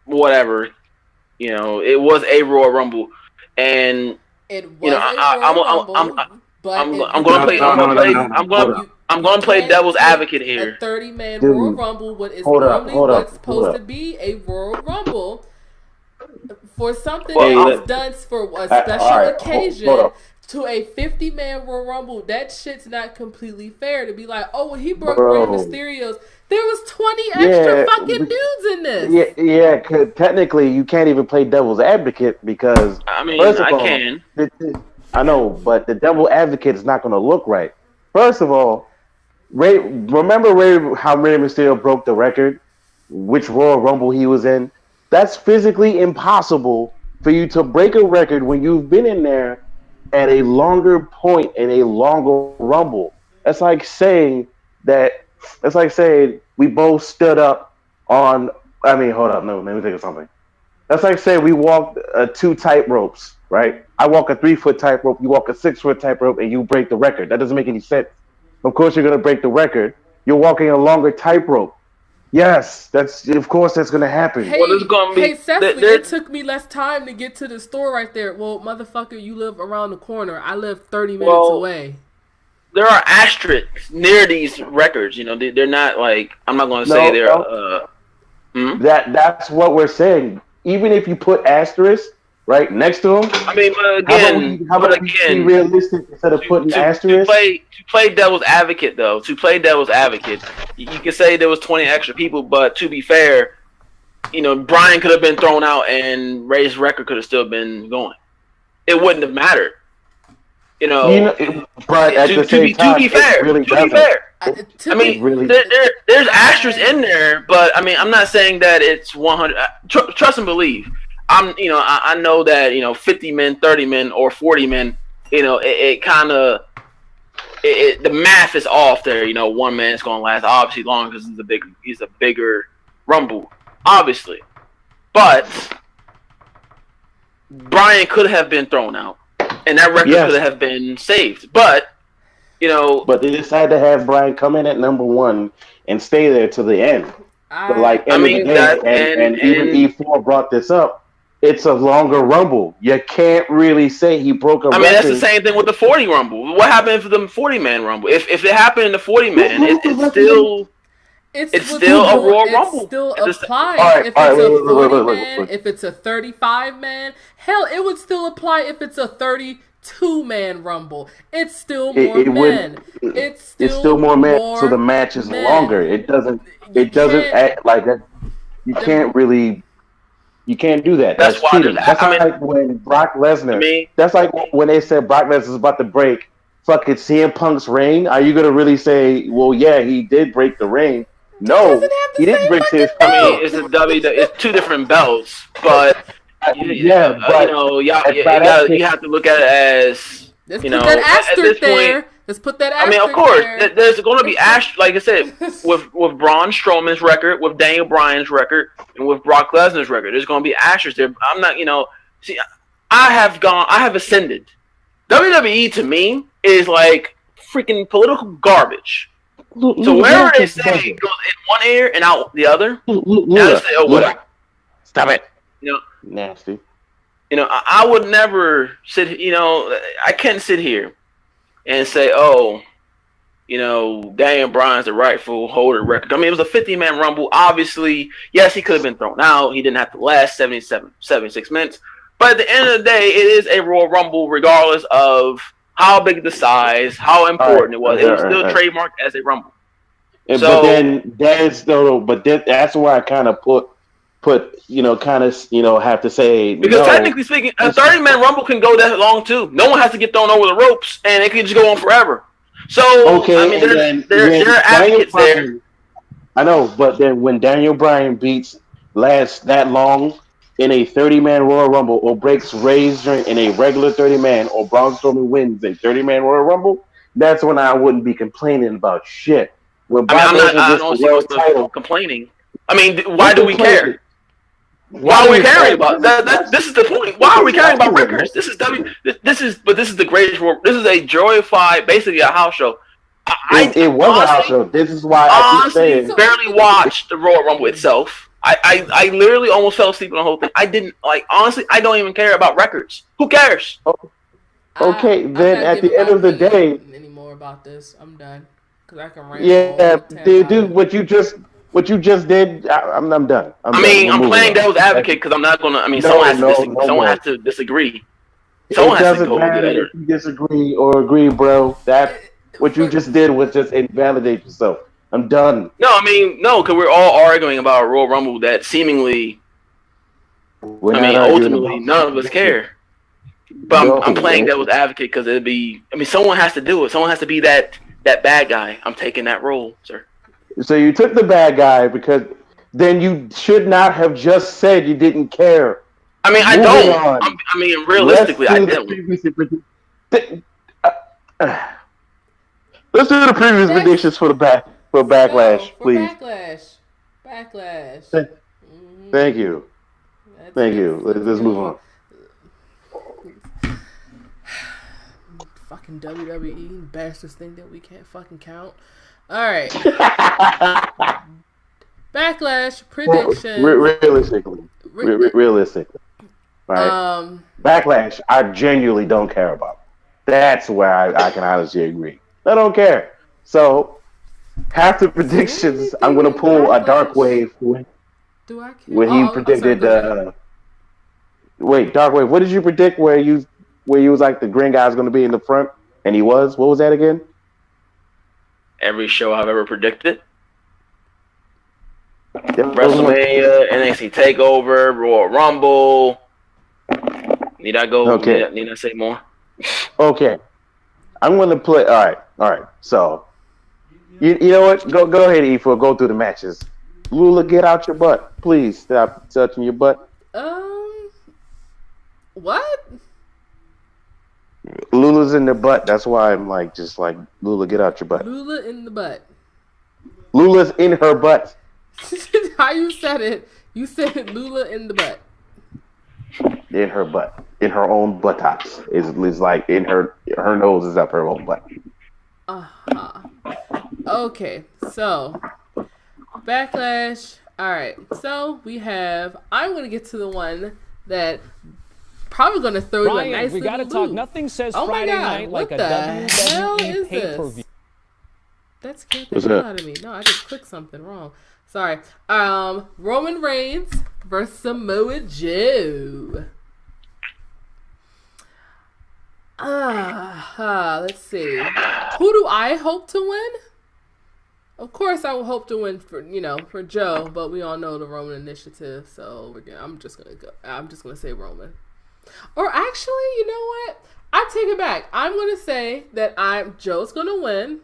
whatever, it was a Royal Rumble, and it was a Royal Rumble. But I'm going to play devil's advocate here. A 30-man Dude, Royal Rumble, what is hold up, normally hold up, what's hold supposed to up. be a Royal Rumble, for something Well, that was done for a special occasion hold up. to a 50-man Royal Rumble, that shit's not completely fair to be like, oh, when he broke Bro. Rey Mysterio's, there was 20 extra fucking dudes in this. Yeah, cause technically you can't even play devil's advocate because I mean, first of I all, can. I know, but the devil advocate is not going to look right. First of all, remember how Rey Mysterio broke the record, which Royal Rumble he was in? That's physically impossible for you to break a record when you've been in there at a longer point in a longer Rumble. That's like saying we both stood up on. I mean, hold up, no, let me think of something. That's like saying we walked 2 tight ropes, right? I walk a 3-foot tightrope, you walk a 6-foot tightrope, and you break the record. That doesn't make any sense. Of course, you're going to break the record. You're walking a longer tightrope. Yes, of course that's going to happen. Hey, Cecily, it took me less time to get to the store right there. Well, motherfucker, you live around the corner. I live 30 minutes away. There are asterisks near these records. You know, they're not like, I'm not going to say they're. That's what we're saying. Even if you put asterisks right next to them. I mean, but how about be realistic instead of putting asterisks? To play devil's advocate, though, you can say there was 20 extra people, but to be fair, you know, Brian could have been thrown out and Ray's record could have still been going. It wouldn't have mattered. You know, but at the same time, to be fair, I mean, there's asterisks in there, but I mean, I'm not saying that it's 100. Trust and believe. I know that 50 men, 30 men, or 40 men. It kind of the math is off there. One man's going to last obviously longer because he's a bigger Rumble, obviously, but Brian could have been thrown out. And that record could have been saved, but But they decided to have Brian come in at number 1 and stay there to the end. Even E4 brought this up. It's a longer Rumble. You can't really say he broke a record. I mean, that's the same thing with the 40 Rumble. What happened for the 40-man Rumble? If it happened in the 40-man, it's still a Royal Rumble. It still applies if it's a 40-man, if it's a 35-man. Hell, it would still apply if it's a 32-man Rumble. It's still more men. It's still more men, so the match is longer. It doesn't act like that. You can't do that. That's cheating. That's like when Brock Lesnar. That's like when they said Brock Lesnar is about to break fucking CM Punk's reign. Are you gonna really say, well, yeah, he did break the reign? No, he didn't break his. It's 2 different belts, but you have to look at it as Let's put that asterisk there. Let's put that asterisk. I mean, of course, there's going to be like I said, with Braun Strowman's record, with Daniel Bryan's record, and with Brock Lesnar's record. There's going to be asterisks there. I'm not, see, I have ascended. WWE to me is like freaking political garbage. So wherever they say it goes in one ear and out the other, I say, oh, whatever. Stop it. Nasty. I would never sit. I can't sit here and say, oh, Daniel Bryan's the rightful holder record. I mean, it was a 50-man Rumble. Obviously, yes, he could have been thrown out. He didn't have to last 76 minutes. But at the end of the day, it is a Royal Rumble, regardless of how big the size, how important it was. It was still trademarked as a Rumble. But then that's where I kind of have to say, because technically speaking, a 30-man Rumble can go that long too. No one has to get thrown over the ropes, and it can just go on forever. So I mean, there are advocates there. I know, but then when Daniel Bryan lasts that long in a 30-man Royal Rumble, or breaks Ray's drink in a regular 30-man, or Braun Strowman wins a 30-man Royal Rumble, that's when I wouldn't be complaining about shit. When I don't see what's the complaining. I mean, why do we care? Why are we caring about that? This is the point. Why are we caring about records? This is the greatest. This is a joyified, basically a house show. It was a house show. This is why I keep saying. Barely watched the Royal Rumble itself. I literally almost fell asleep on the whole thing. I didn't honestly. I don't even care about records. Who cares? Okay, I'm then not at giving the end my of the day, opinion anymore about this. I'm done because I can rant yeah, all 10 dude, hours. what you just did, I'm done. I'm I done. mean, We're I'm moving playing on. devil's advocate because I'm not gonna. I mean, No, no, no someone has more. to disagree. Someone It has to doesn't go the matter other. if you disagree or agree, bro. That what you For just did was just invalidate yourself. I'm done. No, I mean, no, because we're all arguing about Royal Rumble that seemingly, We're I not mean, arguing ultimately, about none of us prediction. care. But No, I'm playing devil's advocate because it'd be. I mean, someone has to do it. Someone has to be that bad guy. I'm taking that role, sir. so you took the bad guy because then you should not have just said you didn't care. I mean, I Moving don't. on. I mean, Let's realistically, I do the don't. previously predicted. Let's do the previous next, predictions for the back for so backlash, for please. backlash. Th- Thank you. Thank you. Let's Let's get move on. on. Fucking WWE bastards think that we can't fucking count. All right, backlash predictions. Realistically, realistically, right? Um, Backlash, I genuinely don't care about. That's where I can honestly agree. I don't care. So half the is there predictions, I'm anything gonna in pull a dark backlash? wave Do I care? when he I'm sorry. predicted. Go ahead. Wait, dark wave. What did you predict? Where you was like the green guy's gonna be in the front, and he was. What was that again? Every show I've ever predicted. That was one. WrestleMania, NXT Takeover, Royal Rumble. Need I go? Okay. Need I say more? Okay. I'm gonna play. All right. All right. So you know what? Go ahead, E4. Go through the matches. Lula, get out your butt, please. Stop touching your butt. Um, what? Lula's in the butt. That's why I'm like, just like Lula, get out your butt. Lula in the butt. Lula's in her butt. How you said it? You said Lula in the butt. In her butt. In her own buttocks. Is like in her nose is up her own butt. Uh-huh. Okay, so backlash. All right, so we have. I'm gonna get to the one that probably gonna throw you a nice we little gotta talk. loop. Nothing says Oh my Friday God, night what like a the hell WWE is pay-per-view. this? That scared the What's hell that? out of me. No, I just clicked something wrong. Sorry. Roman Reigns versus Samoa Joe. Let's see. Who do I hope to win? Of course, I will hope to win for Joe, but we all know the Roman initiative, so I'm just gonna say Roman. Or actually, you know what? I take it back. I'm gonna say that Joe's gonna win.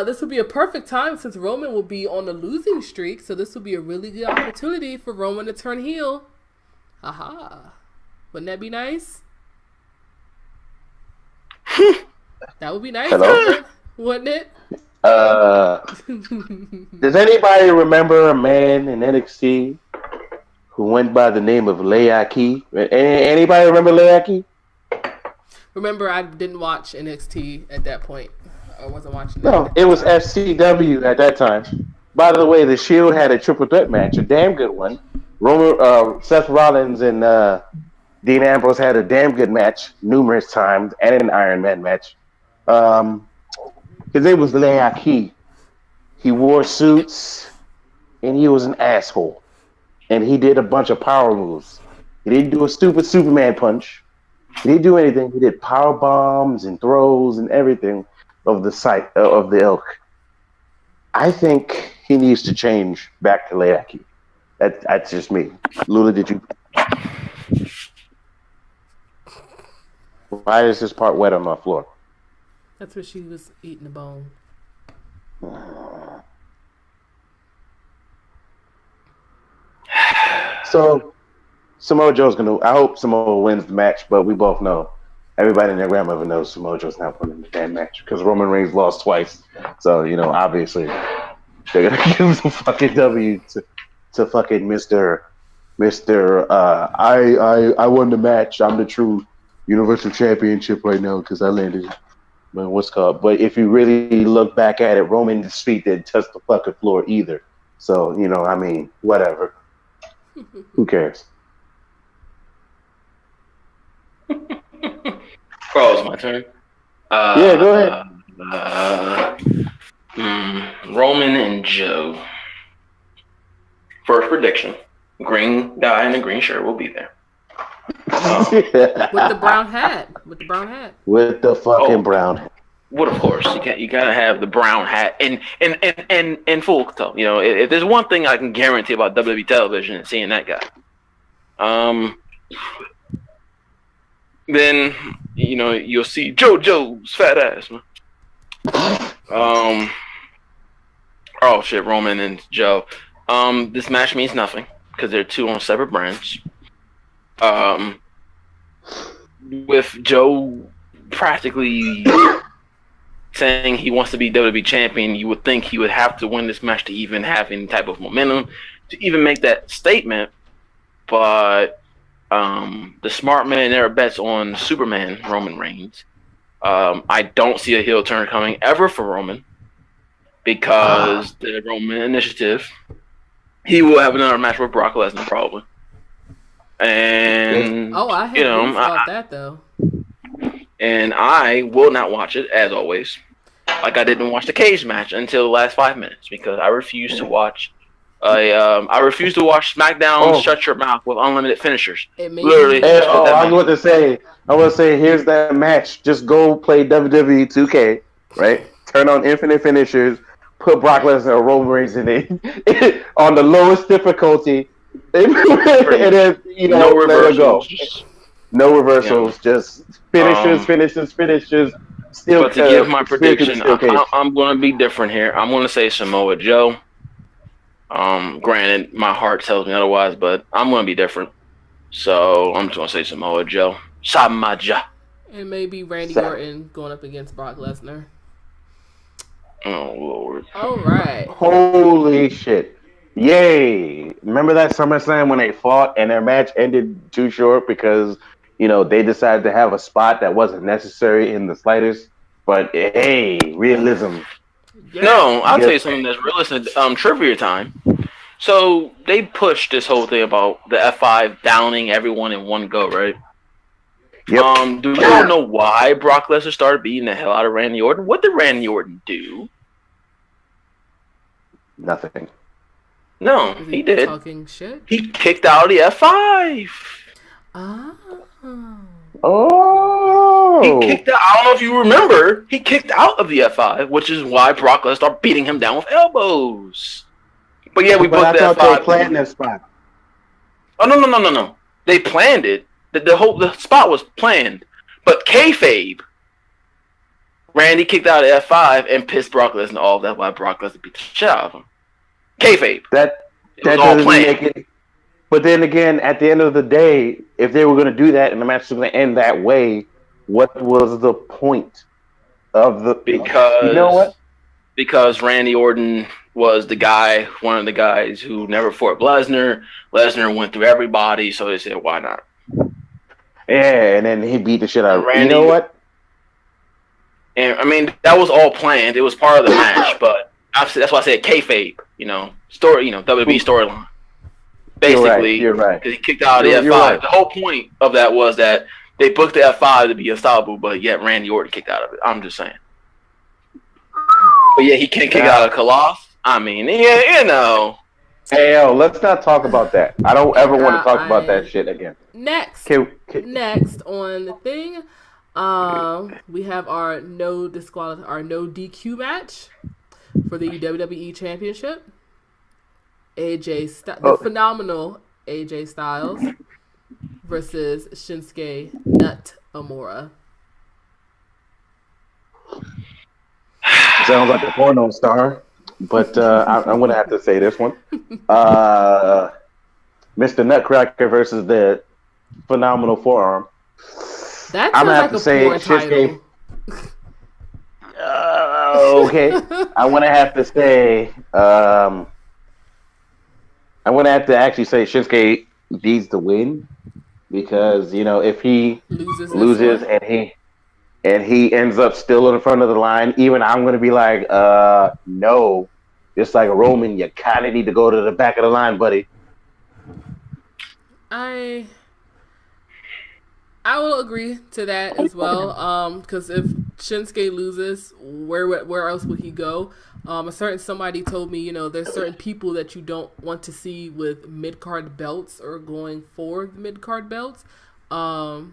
This will be a perfect time since Roman will be on a losing streak, so this will be a really good opportunity for Roman to turn heel. Haha. Wouldn't that be nice? That would be nice, Hello? wouldn't it? Does anybody remember a man in NXT who went by the name of Leaki? Anybody remember Leaki? Remember, I didn't watch NXT at that point. I wasn't watching. No, it was FCW at that time. By the way, the Shield had a triple threat match, a damn good one. Seth Rollins and Dean Ambrose had a damn good match numerous times, and an Iron Man match. His name was Leaki. He wore suits, and he was an asshole. And he did a bunch of power moves. He didn't do a stupid Superman punch. He didn't do anything. He did power bombs and throws and everything of the ilk. I think he needs to change back to Leaki. That's just me. Lula, did you? Why is this part wet on my floor? That's where she was eating the bone. So Samoa Joe's gonna. I hope Samoa wins the match, but we both know. Everybody and their grandmother knows Samoa Joe's not winning the damn match because Roman Reigns lost twice. So obviously they're gonna give the fucking W to fucking Mister. I won the match. I'm the true Universal Championship right now because I landed. What's called? But if you really look back at it, Roman's feet didn't touch the fucking floor either. So whatever. Who cares? Oh, it's my turn. Yeah, go ahead. Roman and Joe. First prediction: green guy in a green shirt will be there. With the brown hat. With the brown hat. With the fucking brown. Well, of course, you gotta have the brown hat and full control. You know, if there's one thing I can guarantee about WWE television, it's seeing that guy. Then you know you'll see JoJo's fat ass. Man. Oh shit, Roman and Joe. This match means nothing because they're two on separate brands. With Joe practically saying he wants to be WWE champion, you would think he would have to win this match to even have any type of momentum to even make that statement. But the smart man never bets on Superman, Roman Reigns. I don't see a heel turn coming ever for Roman because the Roman initiative. He will have another match with Brock Lesnar probably. And I hadn't thought that though. And I will not watch it as always. Like I didn't watch the cage match until the last 5 minutes because I refuse to watch. I refuse to watch SmackDown. Shut your mouth with unlimited finishers. Literally. I was going to say, here's that match. Just go play WWE 2K, right? Turn on infinite finishers. Put Brock Lesnar or Roman Reigns in it on the lowest difficulty, and then no let it go. reversals. No reversals, just finishes. Still, but to give my prediction, I'm going to be different here. I'm going to say Samoa Joe. Granted, my heart tells me otherwise, but I'm going to be different. So I'm just going to say Samoa Joe. Samaja. And maybe Randy Orton going up against Brock Lesnar. Oh, Lord. All right. Holy shit. Yay. Remember that SummerSlam when they fought and their match ended too short because, they decided to have a spot that wasn't necessary in the slightest? But, hey, realism. Yeah. No, I'll tell you something that's realistic. Trivia time. So, they pushed this whole thing about the F5 downing everyone in one go, right? Yep. Do y'all know why Brock Lesnar started beating the hell out of Randy Orton? What did Randy Orton do? Nothing. No, he did. Talking shit? He kicked out of the F5. Oh. He kicked out. I don't know if you remember. He kicked out of the F5, which is why Brock Lesnar started beating him down with elbows. But yeah, we booked the F5. They planned that spot. Oh no! They planned it. The spot was planned, but kayfabe. Randy kicked out of F5 and pissed Brock Lesnar off. That's why Brock Lesnar beat the shit out of him. Kayfabe. That was all planned. Make it. But then again, at the end of the day, if they were going to do that and the match was going to end that way, what was the point of the? Because you know what? Because Randy Orton was one of the guys who never fought Lesnar. Lesnar went through everybody, so they said, why not? Yeah, and then he beat the shit out of Randy. You know what? And I mean, that was all planned. It was part of the match, but that's why I said kayfabe. Story. WWE storyline. Basically, you're right. Because he kicked out of the F5. Right. The whole point of that was that they booked the F5 to be unstoppable, but yet Randy Orton kicked out of it. I'm just saying. But yeah, he can't kick out of Colossus. I mean, yeah. Hey, let's not talk about that. I don't ever want to talk about that shit again. Next on the thing, we have our no DQ match for the WWE Championship. The phenomenal AJ Styles versus Shinsuke Nakamura. Sounds like a porno star, but I'm going to have to say this one. Mr. Nutcracker versus the phenomenal forearm. That sounds like a porn title. Okay. I'm going to have to say... I'm going to have to actually say Shinsuke needs to win because, if he loses and he ends up still in front of the line, even I'm going to be like, no. Just like Roman, you kind of need to go to the back of the line, buddy. I I will agree to that as well. Because if Shinsuke loses, where else would he go? Somebody told me, there's certain people that you don't want to see with mid card belts or going for the mid card belts. Shinsuke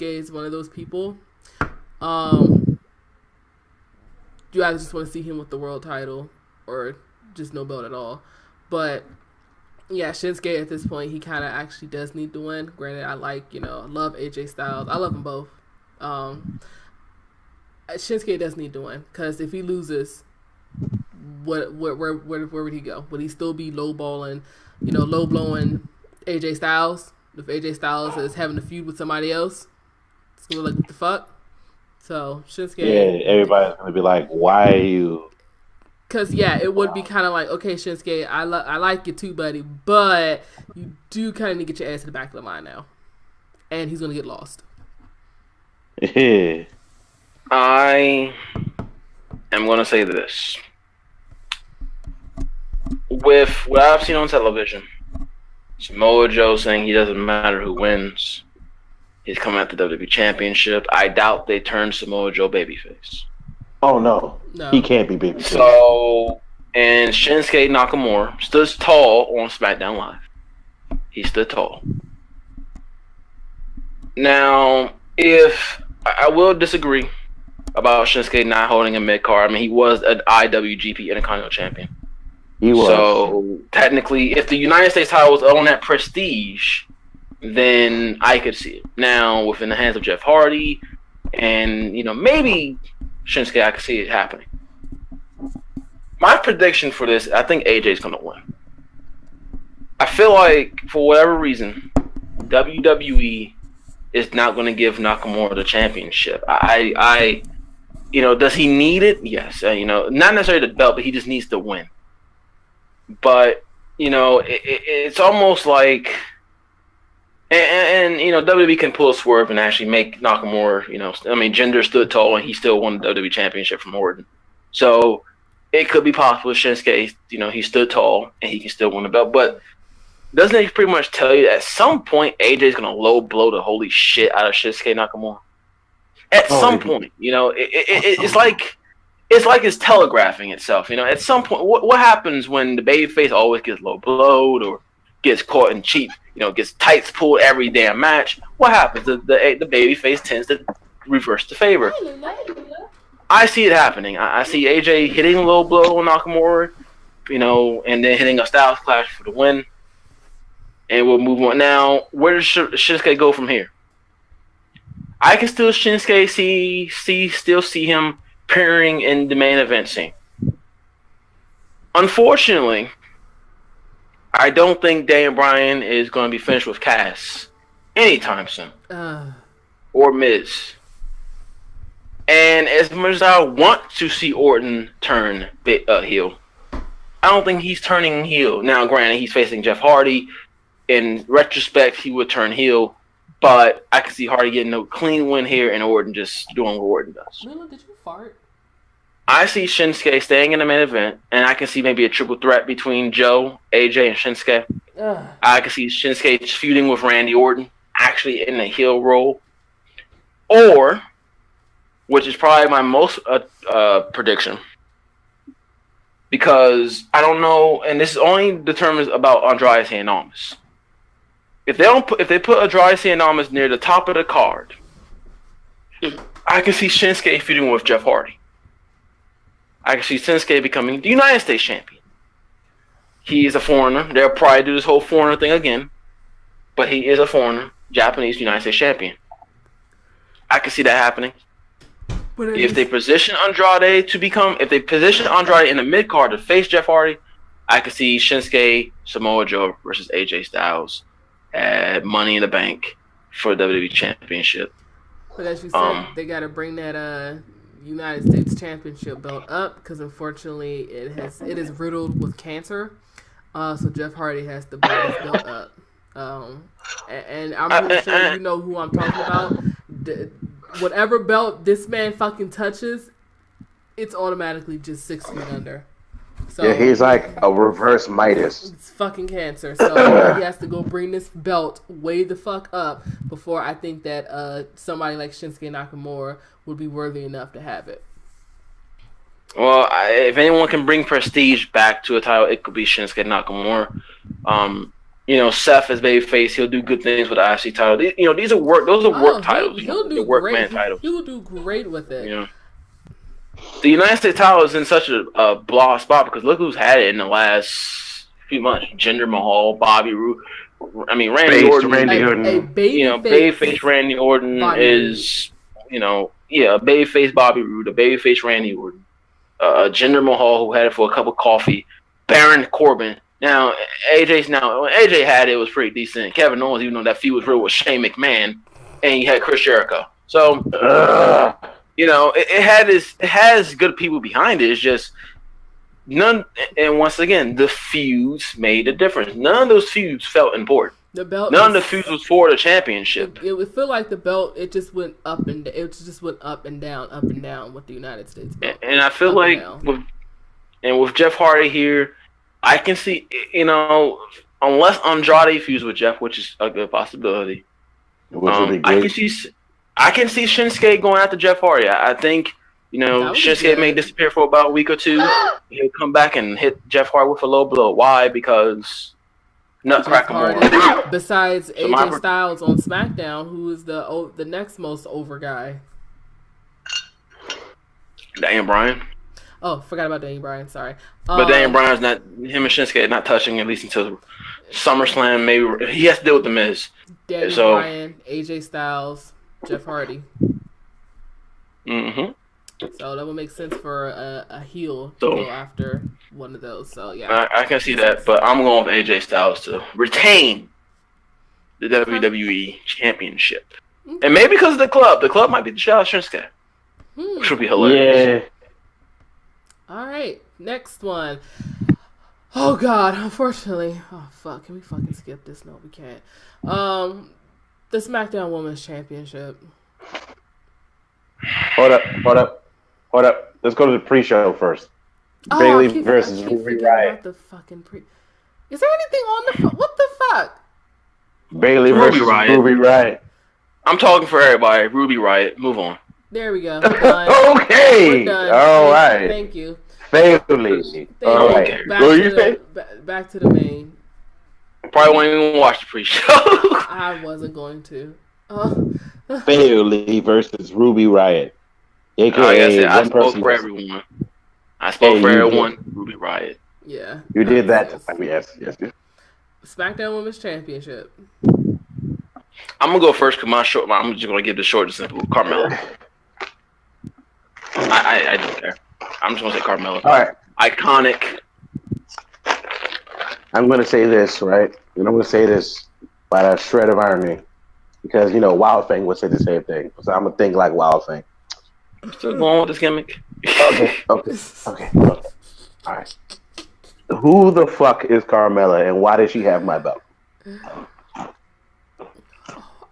is one of those people. You either just want to see him with the world title or just no belt at all. But yeah, Shinsuke at this point, he kind of actually does need to win. Granted, I love AJ Styles. I love them both. Shinsuke does need to win because if he loses, where would he go? Would he still be low blowing AJ Styles? If AJ Styles is having a feud with somebody else, it's gonna look like, what the fuck? So Shinsuke, yeah, everybody's gonna be like, "Why are you?" Because it would be kind of like, okay, Shinsuke, I like you too, buddy, but you do kind of need to get your ass to the back of the line now, and he's gonna get lost. Yeah. I am gonna say this. With what I've seen on television, Samoa Joe saying he doesn't matter who wins. He's coming at the WWE Championship. I doubt they turn Samoa Joe babyface. Oh no, he can't be babyface. So, and Shinsuke Nakamura stood tall on SmackDown Live. He stood tall. Now, if I will disagree about Shinsuke not holding a mid card. I mean, he was an IWGP Intercontinental Champion. He was. So technically, if the United States title was on that prestige, then I could see it. Now, within the hands of Jeff Hardy, and maybe Shinsuke, I could see it happening. My prediction for this, I think AJ's going to win. I feel like for whatever reason, WWE is not going to give Nakamura the championship. Does he need it? Yes. Not necessarily the belt, but he just needs to win. But, it's almost like, and WWE can pull a swerve and actually make Nakamura, Jinder stood tall and he still won the WWE Championship from Orton. So it could be possible Shinsuke, he stood tall and he can still win the belt. But doesn't it pretty much tell you at some point AJ's going to low blow the holy shit out of Shinsuke Nakamura? At some point, it's like it's telegraphing itself. At some point, what happens when the babyface always gets low blowed or gets caught in cheap, gets tights pulled every damn match? What happens? The babyface tends to reverse the favor. I see it happening. I see AJ hitting a low blow on Nakamura, and then hitting a Styles Clash for the win. And we'll move on. Now, where does Shinsuke go from here? I can still Shinsuke see him appearing in the main event scene. Unfortunately, I don't think Daniel Bryan is going to be finished with Cass anytime soon. Or Miz. And as much as I want to see Orton turn heel, I don't think he's turning heel. Now, granted, he's facing Jeff Hardy. In retrospect, he would turn heel. But I can see Hardy getting a clean win here and Orton just doing what Orton does. Lila, did you fart? I see Shinsuke staying in the main event, and I can see maybe a triple threat between Joe, AJ, and Shinsuke. I can see Shinsuke feuding with Randy Orton, actually in a heel role. Or, which is probably my most prediction, because I don't know, and this is only determines about Andrade and Almas. If they put Andrade and Almas near the top of the card, I can see Shinsuke feuding with Jeff Hardy. I can see Shinsuke becoming the United States champion. He is a foreigner. They'll probably do this whole foreigner thing again, but he is a foreigner, Japanese United States champion. I can see that happening. If they position Andrade in the mid card to face Jeff Hardy, I can see Shinsuke, Samoa Joe versus AJ Styles at Money in the Bank for the WWE Championship. But as you said, they got to bring that United States Championship belt up because unfortunately it is riddled with cancer. So Jeff Hardy has to bring this belt up. And I'm pretty sure you know who I'm talking about. Whatever belt this man fucking touches, it's automatically just 6 feet under. So Yeah, he's like a reverse Midas. it's fucking cancer. So he has to go bring this belt way the fuck up before I think that somebody like Shinsuke Nakamura would be worthy enough to have it. Well, if anyone can bring prestige back to a title, it could be Shinsuke Nakamura. Seth as babyface, he'll do good things with the IC title. These are work. Those are work titles. He'll do work great. man titles. He'll do great with it. The United States title is in such a blah spot because look who's had it in the last few months: Jinder Mahal, Bobby Roode. I mean, Randy Orton. Babyface Randy Orton is, a babyface Bobby Roode, a babyface Randy Orton. Jinder Mahal, who had it for a cup of coffee, Baron Corbin. Now, when AJ had it, it was pretty decent. Kevin Owens, even though that feud was real with Shane McMahon, and he had Chris Jericho. So, it has good people behind it. It's just none. And once again, the feuds made a difference. None of those feuds felt important. None of the feuds was for the championship. It would feel like the belt. It just went up and down with the United States belt. And I feel like with Jeff Hardy here, I can see unless Andrade feuds with Jeff, which is a good possibility. I can see Shinsuke going after Jeff Hardy. I think Shinsuke may disappear for about a week or two. He'll come back and hit Jeff Hardy with a low blow. Why? Because Nutcracker more. Besides AJ Styles on SmackDown, who is the next most over guy? Daniel Bryan. Oh, forgot about Daniel Bryan. Sorry. But Daniel Bryan's not. Him and Shinsuke not touching at least until SummerSlam. Maybe he has to deal with the Miz. Daniel Bryan, AJ Styles, Jeff Hardy. Mm-hmm. So that would make sense for a heel to go after one of those. So yeah, I can see that, but I'm going with AJ Styles to retain the WWE Championship, and maybe because of the club. The club might be the shot of Shinsuke, which would be hilarious. Yeah. All right, next one. Oh God, unfortunately. Oh fuck, can we fucking skip this? No, we can't. The SmackDown Women's Championship. Hold up. Let's go to the pre-show first. Bayley versus Ruby Riott. Is there anything on the what the fuck? Bayley versus Ruby Riott. I'm talking for everybody. Ruby Riott. Move on. There we go. Okay. All right. Thank you. Bayley. All right. Back to the main. Probably won't even watch the pre-show. I wasn't going to. Bayley versus Ruby Riott. AKA I spoke for everyone. Ruby Riott. Yeah. You did that. Yes. SmackDown Women's Championship. I'm gonna go first because I'm just gonna give the short and simple. Carmella. I don't care. I'm just gonna say Carmella. All right. Iconic. I'm gonna say this, right? And I'm gonna say this by a shred of irony, because Wild Thing would say the same thing. So I'm gonna think like Wild Thing. Still going with this gimmick. Okay. All right. Who the fuck is Carmella, and why does she have my belt?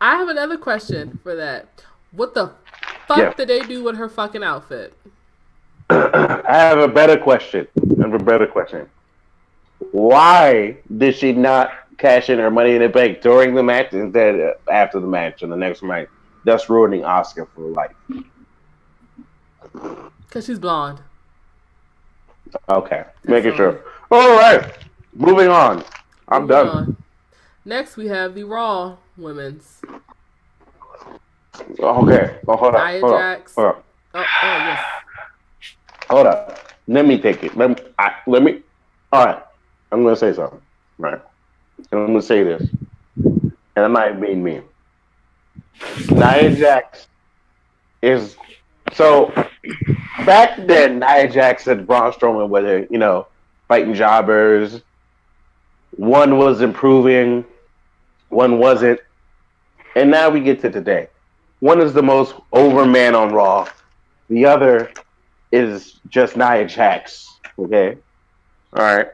I have another question for that. What the fuck did they do with her fucking outfit? I have a better question. Why did she not cash in her Money in the Bank during the match instead of after the match or the next match, thus ruining Asuka for life? Because she's blonde. Okay, making sure. All right, moving on. I'm done. Next, we have the Raw Women's. Okay. Hold up. Oh, yes. Hold up. Let me take it. Let me. All right. I'm gonna say something. Right. And I'm gonna say this, and it might be me. Nia Jax is so. Back then, Nia Jax and Braun Strowman were fighting jobbers. One was improving, one wasn't, and now we get to today. One is the most over man on Raw. The other is just Nia Jax. Okay, all right.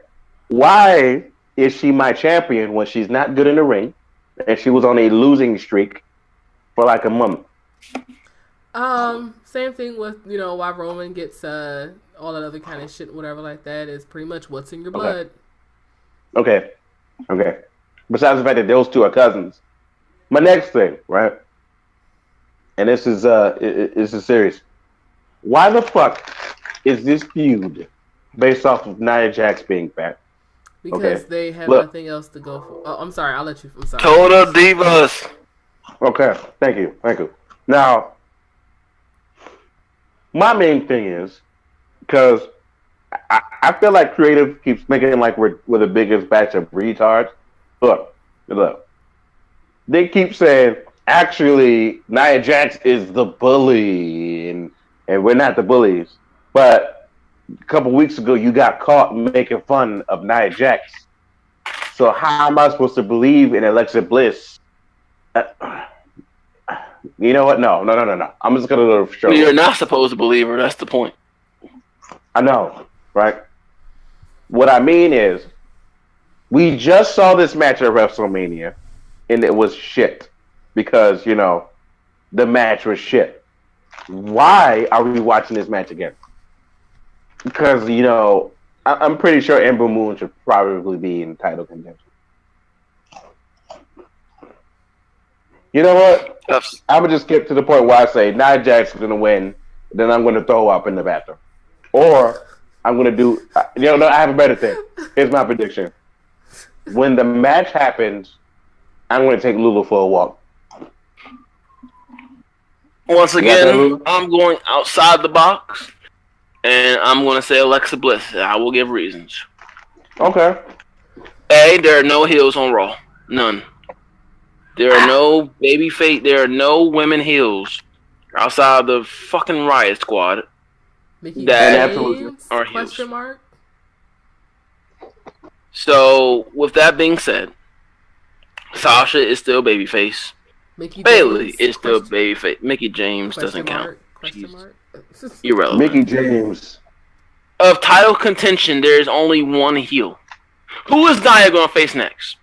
Why is she my champion when she's not good in the ring, and she was on a losing streak for like a month? Same thing with why Roman gets all that other kind of shit, whatever like that is pretty much what's in your blood. Okay. Besides the fact that those two are cousins, my next thing, right? And this is serious. Why the fuck is this feud based off of Nia Jax being fat? Because they have nothing else to go for. Oh, I'm sorry. I'll let you. I'm sorry. Total Divas. Okay. Thank you. Now, my main thing is because I feel like creative keeps making it like we're the biggest batch of retards. Look. They keep saying, actually, Nia Jax is the bully, and we're not the bullies. But a couple weeks ago, you got caught making fun of Nia Jax. So how am I supposed to believe in Alexa Bliss? You know what? No. I'm just going to show. You're not supposed to believe her. That's the point. I know, right? What I mean is, we just saw this match at WrestleMania, and it was shit because, the match was shit. Why are we watching this match again? Because, I'm pretty sure Ember Moon should probably be in title contention. You know what? I'm going to just get to the point where I say Nia Jax is going to win, then I'm going to throw up in the bathroom. Or I'm going to do... I have a better thing. Here's my prediction. When the match happens, I'm going to take Lulu for a walk. Once again, I'm going outside the box, and I'm going to say Alexa Bliss. I will give reasons. Okay. A, there are no heels on Raw. None. There are no baby face. There are no women heels outside the fucking Riot Squad. Mickey that James? are Question heels. mark? So, with that being said, Sasha is still babyface. Bayley is still babyface. Mickey James doesn't count. Question mark? Irrelevant. Mickey James. Of title contention, there is only one heel. Who is Nia going to face next?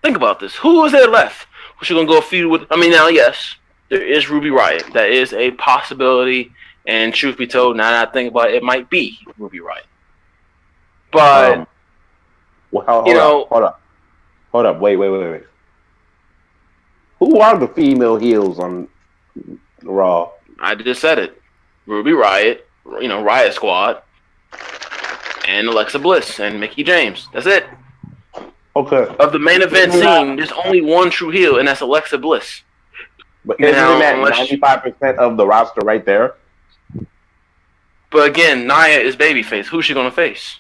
Think about this. Who is there left? Who's she going to go feud with? I mean, now, yes, there is Ruby Riott. That is a possibility. And truth be told, now that I think about it, it might be Ruby Riott. But, hold up. Wait. Who are the female heels on Raw? I just said it. Ruby Riott, Riot Squad, and Alexa Bliss and Mickey James. That's it. Okay. Of the main event scene, there's only one true heel, and that's Alexa Bliss. But isn't that 95% of the roster right there? But again, Nia is babyface. Who's she going to face?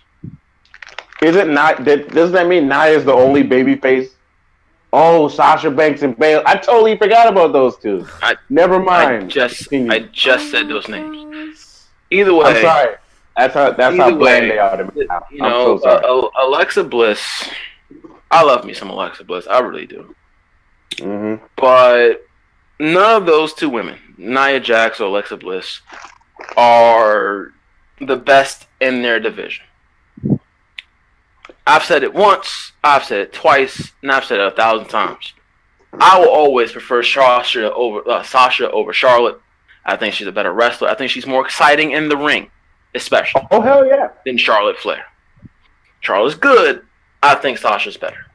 Is it not? Doesn't that mean Nia is the only babyface? Oh, Sasha Banks and Bayley. I totally forgot about those two. Never mind. I just said those names. Either way. I'm sorry. That's how bland they are to me. I'm so sorry. Alexa Bliss. I love me some Alexa Bliss. I really do. Mm-hmm. But none of those two women, Nia Jax or Alexa Bliss, are the best in their division. I've said it once, I've said it twice, and I've said it 1,000 times. I will always prefer Sasha over Charlotte. I think she's a better wrestler. I think she's more exciting in the ring, especially. Oh, hell yeah. Than Charlotte Flair. Charlotte's good. I think Sasha's better.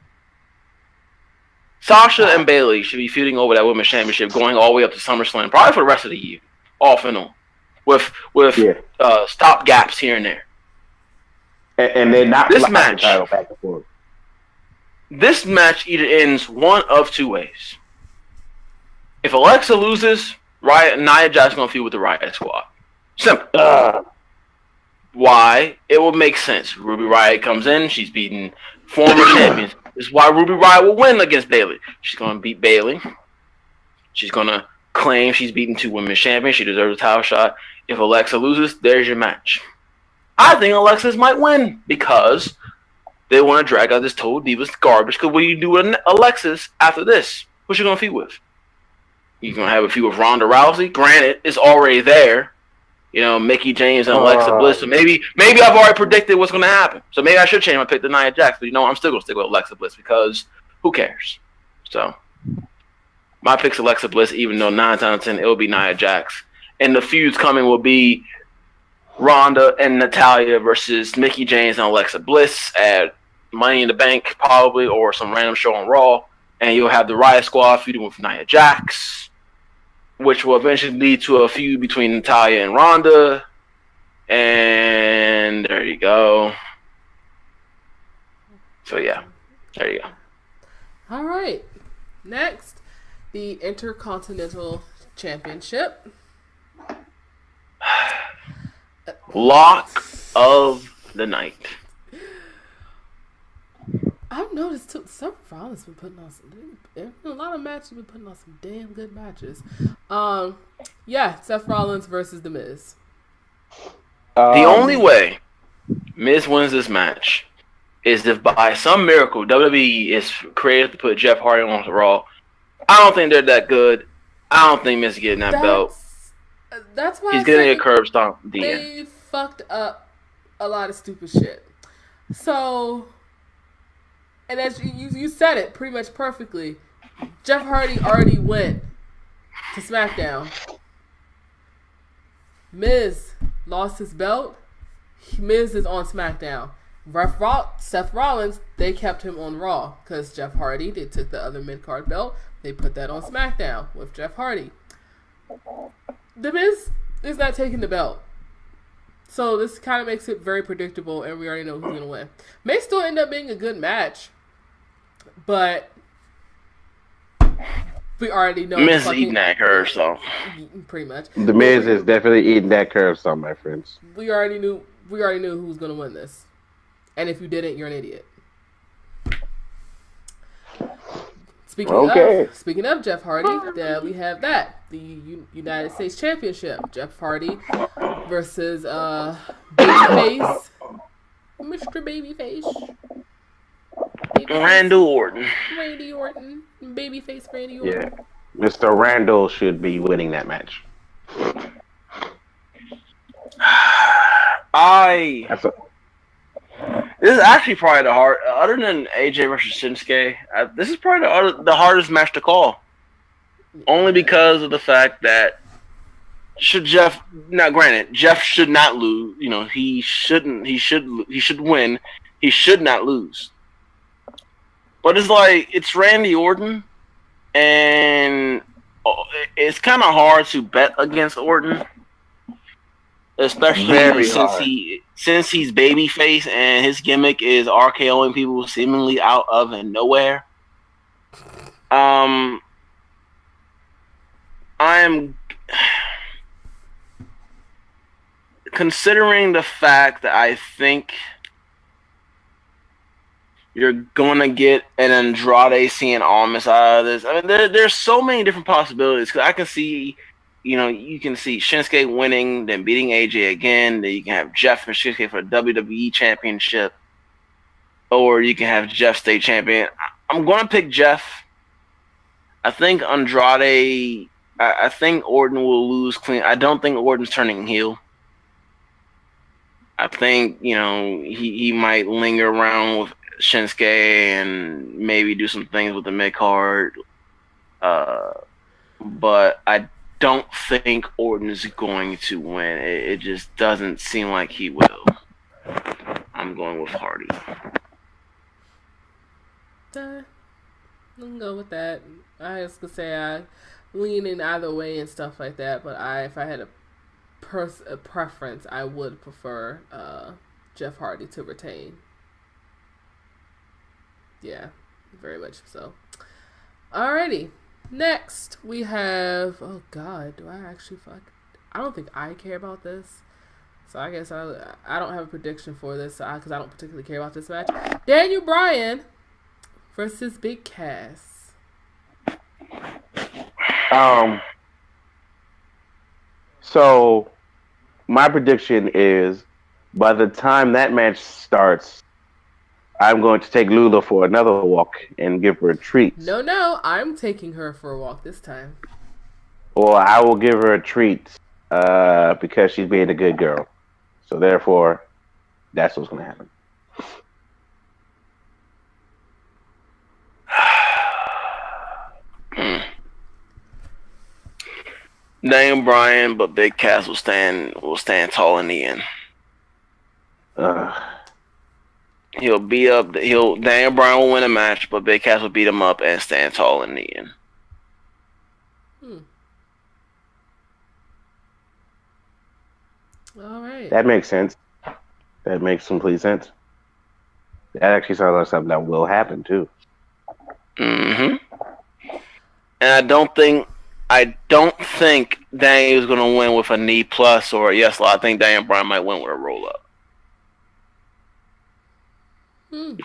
Sasha and Bayley should be feuding over that Women's Championship going all the way up to SummerSlam, probably for the rest of the year, off and on, with stop gaps here and there. And they're not this match. Title back and forth. This match either ends one of two ways. If Alexa loses, Nia Jax going to feud with the Riot Squad. Simple. Why? It will make sense. Ruby Riott comes in. She's beating former champions. This is why Ruby Riott will win against Bayley. She's going to beat Bayley. She's going to claim she's beaten two women's champions. She deserves a title shot. If Alexa loses, there's your match. I think Alexis might win because they want to drag out this Total Divas garbage. Because what do you do with Alexis after this? Who's she going to feud with? You're going to have a feud with Ronda Rousey? Granted, it's already there. Mickey James and Alexa Bliss. So maybe I've already predicted what's going to happen. So maybe I should change my pick to Nia Jax. But I'm still going to stick with Alexa Bliss because who cares? So My pick's Alexa Bliss, even though 9 times out of 10 it will be Nia Jax. And the feuds coming will be Ronda and Natalia versus Mickie James and Alexa Bliss at Money in the Bank, probably, or some random show on Raw. And you'll have the Riot Squad feuding with Nia Jax, which will eventually lead to a feud between Natalia and Ronda. And there you go. So, yeah. There you go. All right. Next, the Intercontinental Championship. Lock of the night. I've noticed too, Seth Rollins been putting on a lot of matches. Been putting on some damn good matches. Yeah, Seth Rollins versus The Miz. The only way Miz wins this match is if by some miracle WWE is creative to put Jeff Hardy on Raw. I don't think they're that good. I don't think Miz is getting that belt. That's why he's getting a curb stomp. They fucked up a lot of stupid shit. So, and as you said it pretty much perfectly, Jeff Hardy already went to SmackDown. Miz lost his belt. Miz is on SmackDown. Seth Rollins, they kept him on Raw because Jeff Hardy, they took the other mid-card belt. They put that on SmackDown with Jeff Hardy. The Miz is not taking the belt. So this kind of makes it very predictable, and we already know who's going to win. May still end up being a good match, but we already know. Miz is eating that curve, so. Pretty much. The Miz is definitely eating that curve, so my friends. We already knew who's going to win this. And if you didn't, you're an idiot. Speaking of Jeff Hardy, we have that. The United States Championship. Jeff Hardy versus Babyface. Mr. Babyface. Randy Orton. Babyface Randy Orton. Yeah. Mr. Randall should be winning that match. This is actually probably the hard, other than AJ versus Shinsuke, this is probably the hardest match to call. Only because of the fact that Jeff should not lose. You know, he should win. He should not lose. But it's Randy Orton, and it's kind of hard to bet against Orton. Especially since he's babyface and his gimmick is RKOing people seemingly out of and nowhere. I am considering the fact that I think you're gonna get an Andrade Cien Almas out of this. I mean, there's so many different possibilities because I can see. You know, you can see Shinsuke winning, then beating AJ again. Then you can have Jeff and Shinsuke for the WWE Championship. Or you can have Jeff stay champion. I'm going to pick Jeff. I think Andrade... I think Orton will lose clean. I don't think Orton's turning heel. I think, you know, he might linger around with Shinsuke and maybe do some things with the mid-card. But I don't think Orton is going to win. It just doesn't seem like he will. I'm going with Hardy. I'm gonna go with that. I was gonna say I lean in either way and stuff like that, but if I had a preference, I would prefer Jeff Hardy to retain. Yeah, very much so. Alrighty. Next, we have... Oh, God. Do I actually I don't think I care about this. So, I guess I don't have a prediction for this because I don't particularly care about this match. Daniel Bryan versus Big Cass. So, my prediction is by the time that match starts, I'm going to take Lula for another walk and give her a treat. No, I'm taking her for a walk this time. Or I will give her a treat because she's being a good girl. So therefore, that's what's going to happen. Daniel Bryan, but Big Cass will stand tall in the end. He'll beat up. Daniel Bryan will win a match, but Big Cass will beat him up and stand tall in the end. All right. That makes sense. That makes complete sense. That actually sounds like something that will happen too. And I don't think Daniel's gonna win with a knee plus or a yes. I think Daniel Bryan might win with a roll up,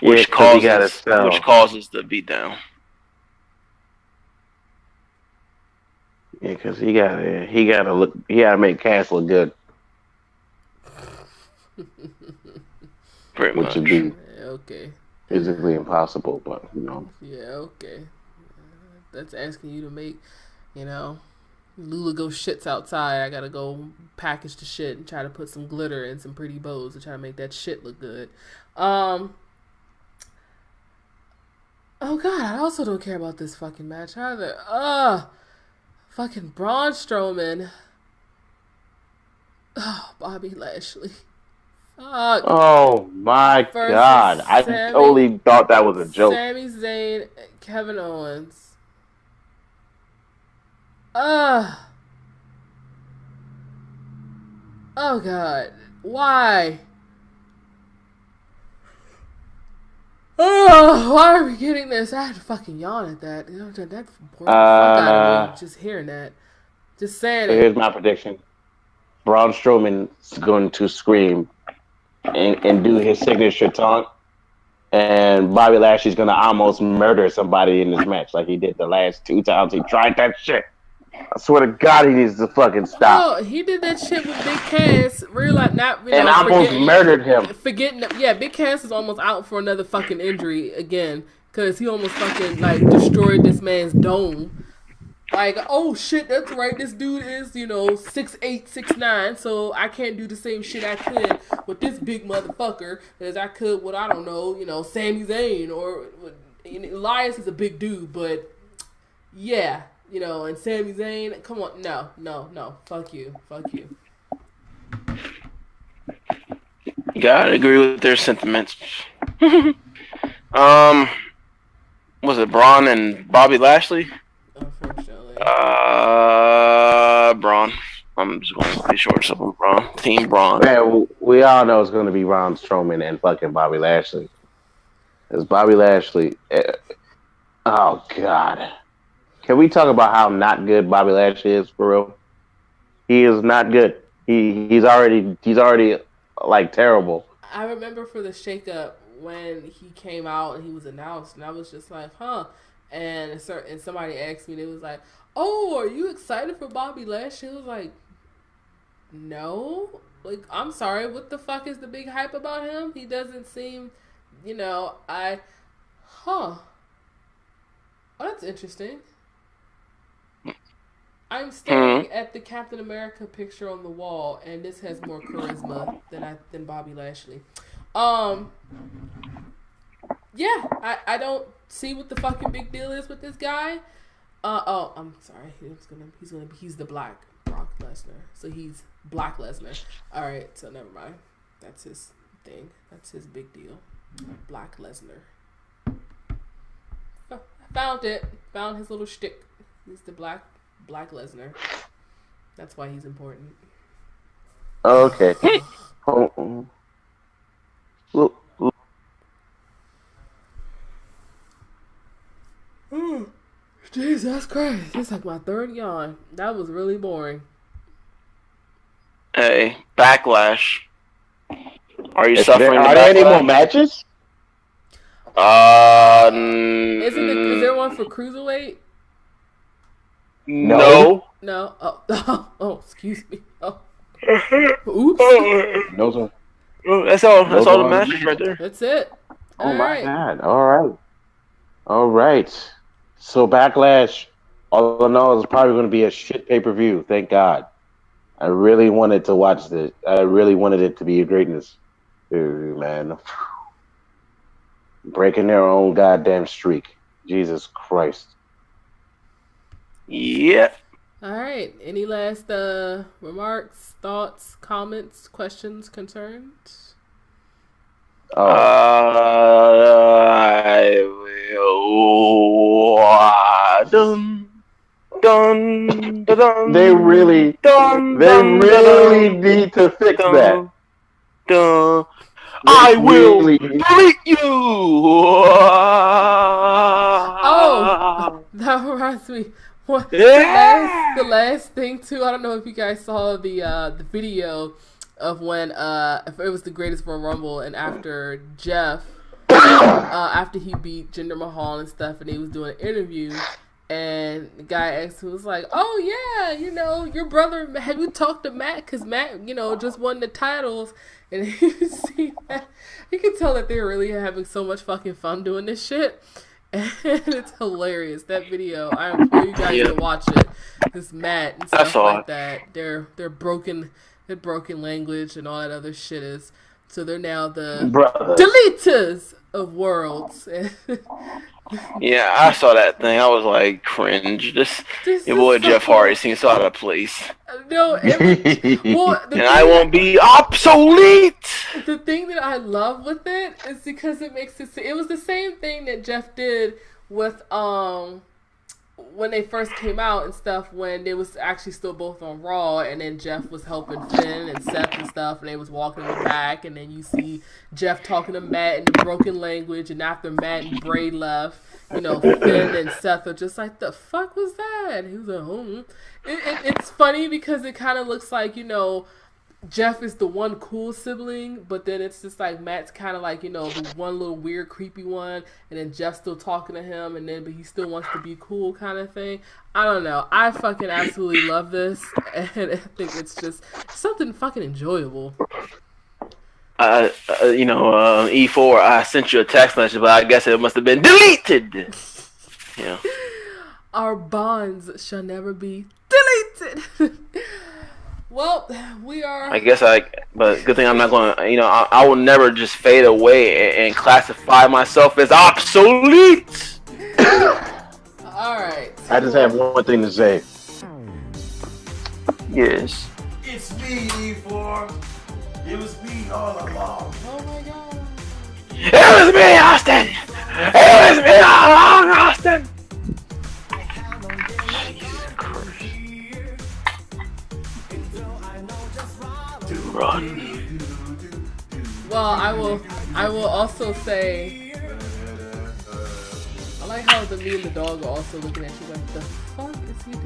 which causes the beatdown. Yeah, because he gotta make Cass look good. Pretty which much. would be okay. physically impossible, but you know. Yeah, okay. That's asking you to make, Lula go shits outside. I gotta go package the shit and try to put some glitter and some pretty bows to try to make that shit look good. Oh god, I also don't care about this fucking match either. Fucking Braun Strowman. Oh, Bobby Lashley. Fuck. Oh my god. I totally thought that was a joke. Sami Zayn, Kevin Owens. Oh god. Why? Oh, why are we getting this? I had to fucking yawn at that. That bored the fuck out of me just hearing that. Just saying it. Here's my prediction. Braun Strowman's going to scream and do his signature taunt, and Bobby Lashley's going to almost murder somebody in this match like he did the last 2 times he tried that shit. I swear to God, he needs to fucking stop. Oh, he did that shit with Big Cass. And almost murdered him. Big Cass is almost out for another fucking injury again because he almost fucking destroyed this man's dome. Like, oh shit, that's right. This dude is 6'8", 6'9", so I can't do the same shit I could with this big motherfucker as I could with Sami Zayn or Elias is a big dude, but yeah. And Sami Zayn, come on, no, fuck you. Gotta agree with their sentiments. Was it Braun and Bobby Lashley? Unfortunately. Braun. I'm just going to be short of Braun. Team Braun. Man, we all know it's going to be Braun Strowman and fucking Bobby Lashley. It's Bobby Lashley. Oh God. Can we talk about how not good Bobby Lashley is for real? He is not good. He's already like terrible. I remember for the shakeup when he came out and he was announced, and I was just like, huh. And somebody asked me, they was like, "Oh, are you excited for Bobby Lashley?" I was like, "No." Like, I'm sorry. What the fuck is the big hype about him? He doesn't seem, Oh, that's interesting. I'm staring at the Captain America picture on the wall, and this has more charisma than Bobby Lashley. Yeah, I don't see what the fucking big deal is with this guy. I'm sorry. He's the Black Brock Lesnar. So he's Black Lesnar. All right, so never mind. That's his thing. That's his big deal. Black Lesnar. I found it. Found his little shtick. He's the Black Lesnar. That's why he's important. Okay. Jesus Christ. It's like my third yawn. That was really boring. Hey, Backlash. Are you suffering? Are there any more matches? Is there one for Cruiserweight? No. No. Oh, excuse me. Oh. Oops. No, sir. That's all the matches right there. That's it. Oh my God. All right. So Backlash, all in all, is probably going to be a shit pay-per-view. Thank God. I really wanted to watch this. I really wanted it to be a greatness. Dude, man. Breaking their own goddamn streak. Jesus Christ. Yeah. All right. Any last remarks, thoughts, comments, questions, concerns? I will. Dun, dun, dun, dun, They really need to fix that. Dun. They I will really, delete you. Oh, that reminds me. What Yeah. the last thing too? I don't know if you guys saw the video of when if it was the Greatest Royal Rumble, and after Jeff after he beat Jinder Mahal and stuff, and he was doing an interview, and the guy asked him, was like, "Oh yeah, your brother, have you talked to Matt? Because Matt, just won the titles." And you see that, you can tell that they're really having so much fucking fun doing this shit. And it's hilarious. That video, I implore you guys to watch it. This Matt and stuff like that. They're broken language and all that other shit is. So they're now the deleters of worlds. Yeah, I saw that thing. I was like, cringe. Your boy Jeff Hardy seems so out of place. No, and I won't be obsolete. The thing that I love with it is because it makes it was the same thing that Jeff did with when they first came out and stuff, when they was actually still both on Raw, and then Jeff was helping Finn and Seth and stuff, and they was walking in the back, and then you see Jeff talking to Matt in the broken language, and after Matt and Bray left, Finn and Seth are just like, the fuck was that? And he was like, it's funny because it kind of looks like, Jeff is the one cool sibling, but then it's just like Matt's kind of like, the one little weird, creepy one, and then Jeff's still talking to him, but he still wants to be cool kind of thing. I don't know. I fucking absolutely love this, and I think it's just something fucking enjoyable. E4, I sent you a text message, but I guess it must have been deleted. Yeah. Our bonds shall never be deleted. Well, we are. But good thing I'm not going to, I will never just fade away and classify myself as obsolete. All right. I just have one thing to say. Yes. It's me, E4. It was me all along. Oh my god. It was me, Austin. It was me all along, Austin. Run. Well, I will also say, I like how me and the dog are also looking at you like, the fuck is he doing?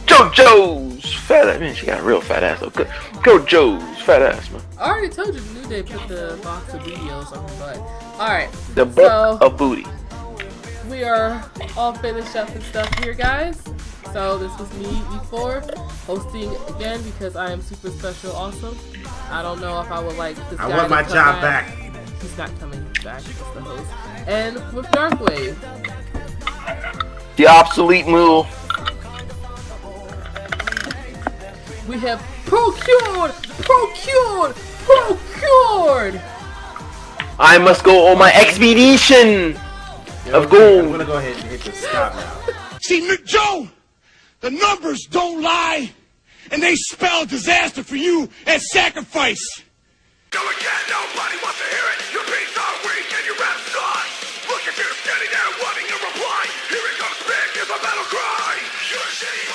JoJo's fat ass. Man, she got a real fat ass though. Go Joe's fat ass, man. I already told you the New Day put the box of videos on her butt. Alright. The butt of booty. We are all finished up and stuff here, guys. So this was me, E4, hosting again because I am super special awesome. I don't know if I would like this guy I want my job back. He's not coming back as the host. And with Darkwave. The obsolete mule. We have procured! I must go on my expedition of gold. I'm gonna go ahead and hit the stop now. See, Joe, the numbers don't lie, and they spell disaster for you and sacrifice. Go again, nobody wants to hear it. Your beats are weak and your rap sucks. Look at you standing there wanting a reply. Here it comes big as a battle cry. You're shitty.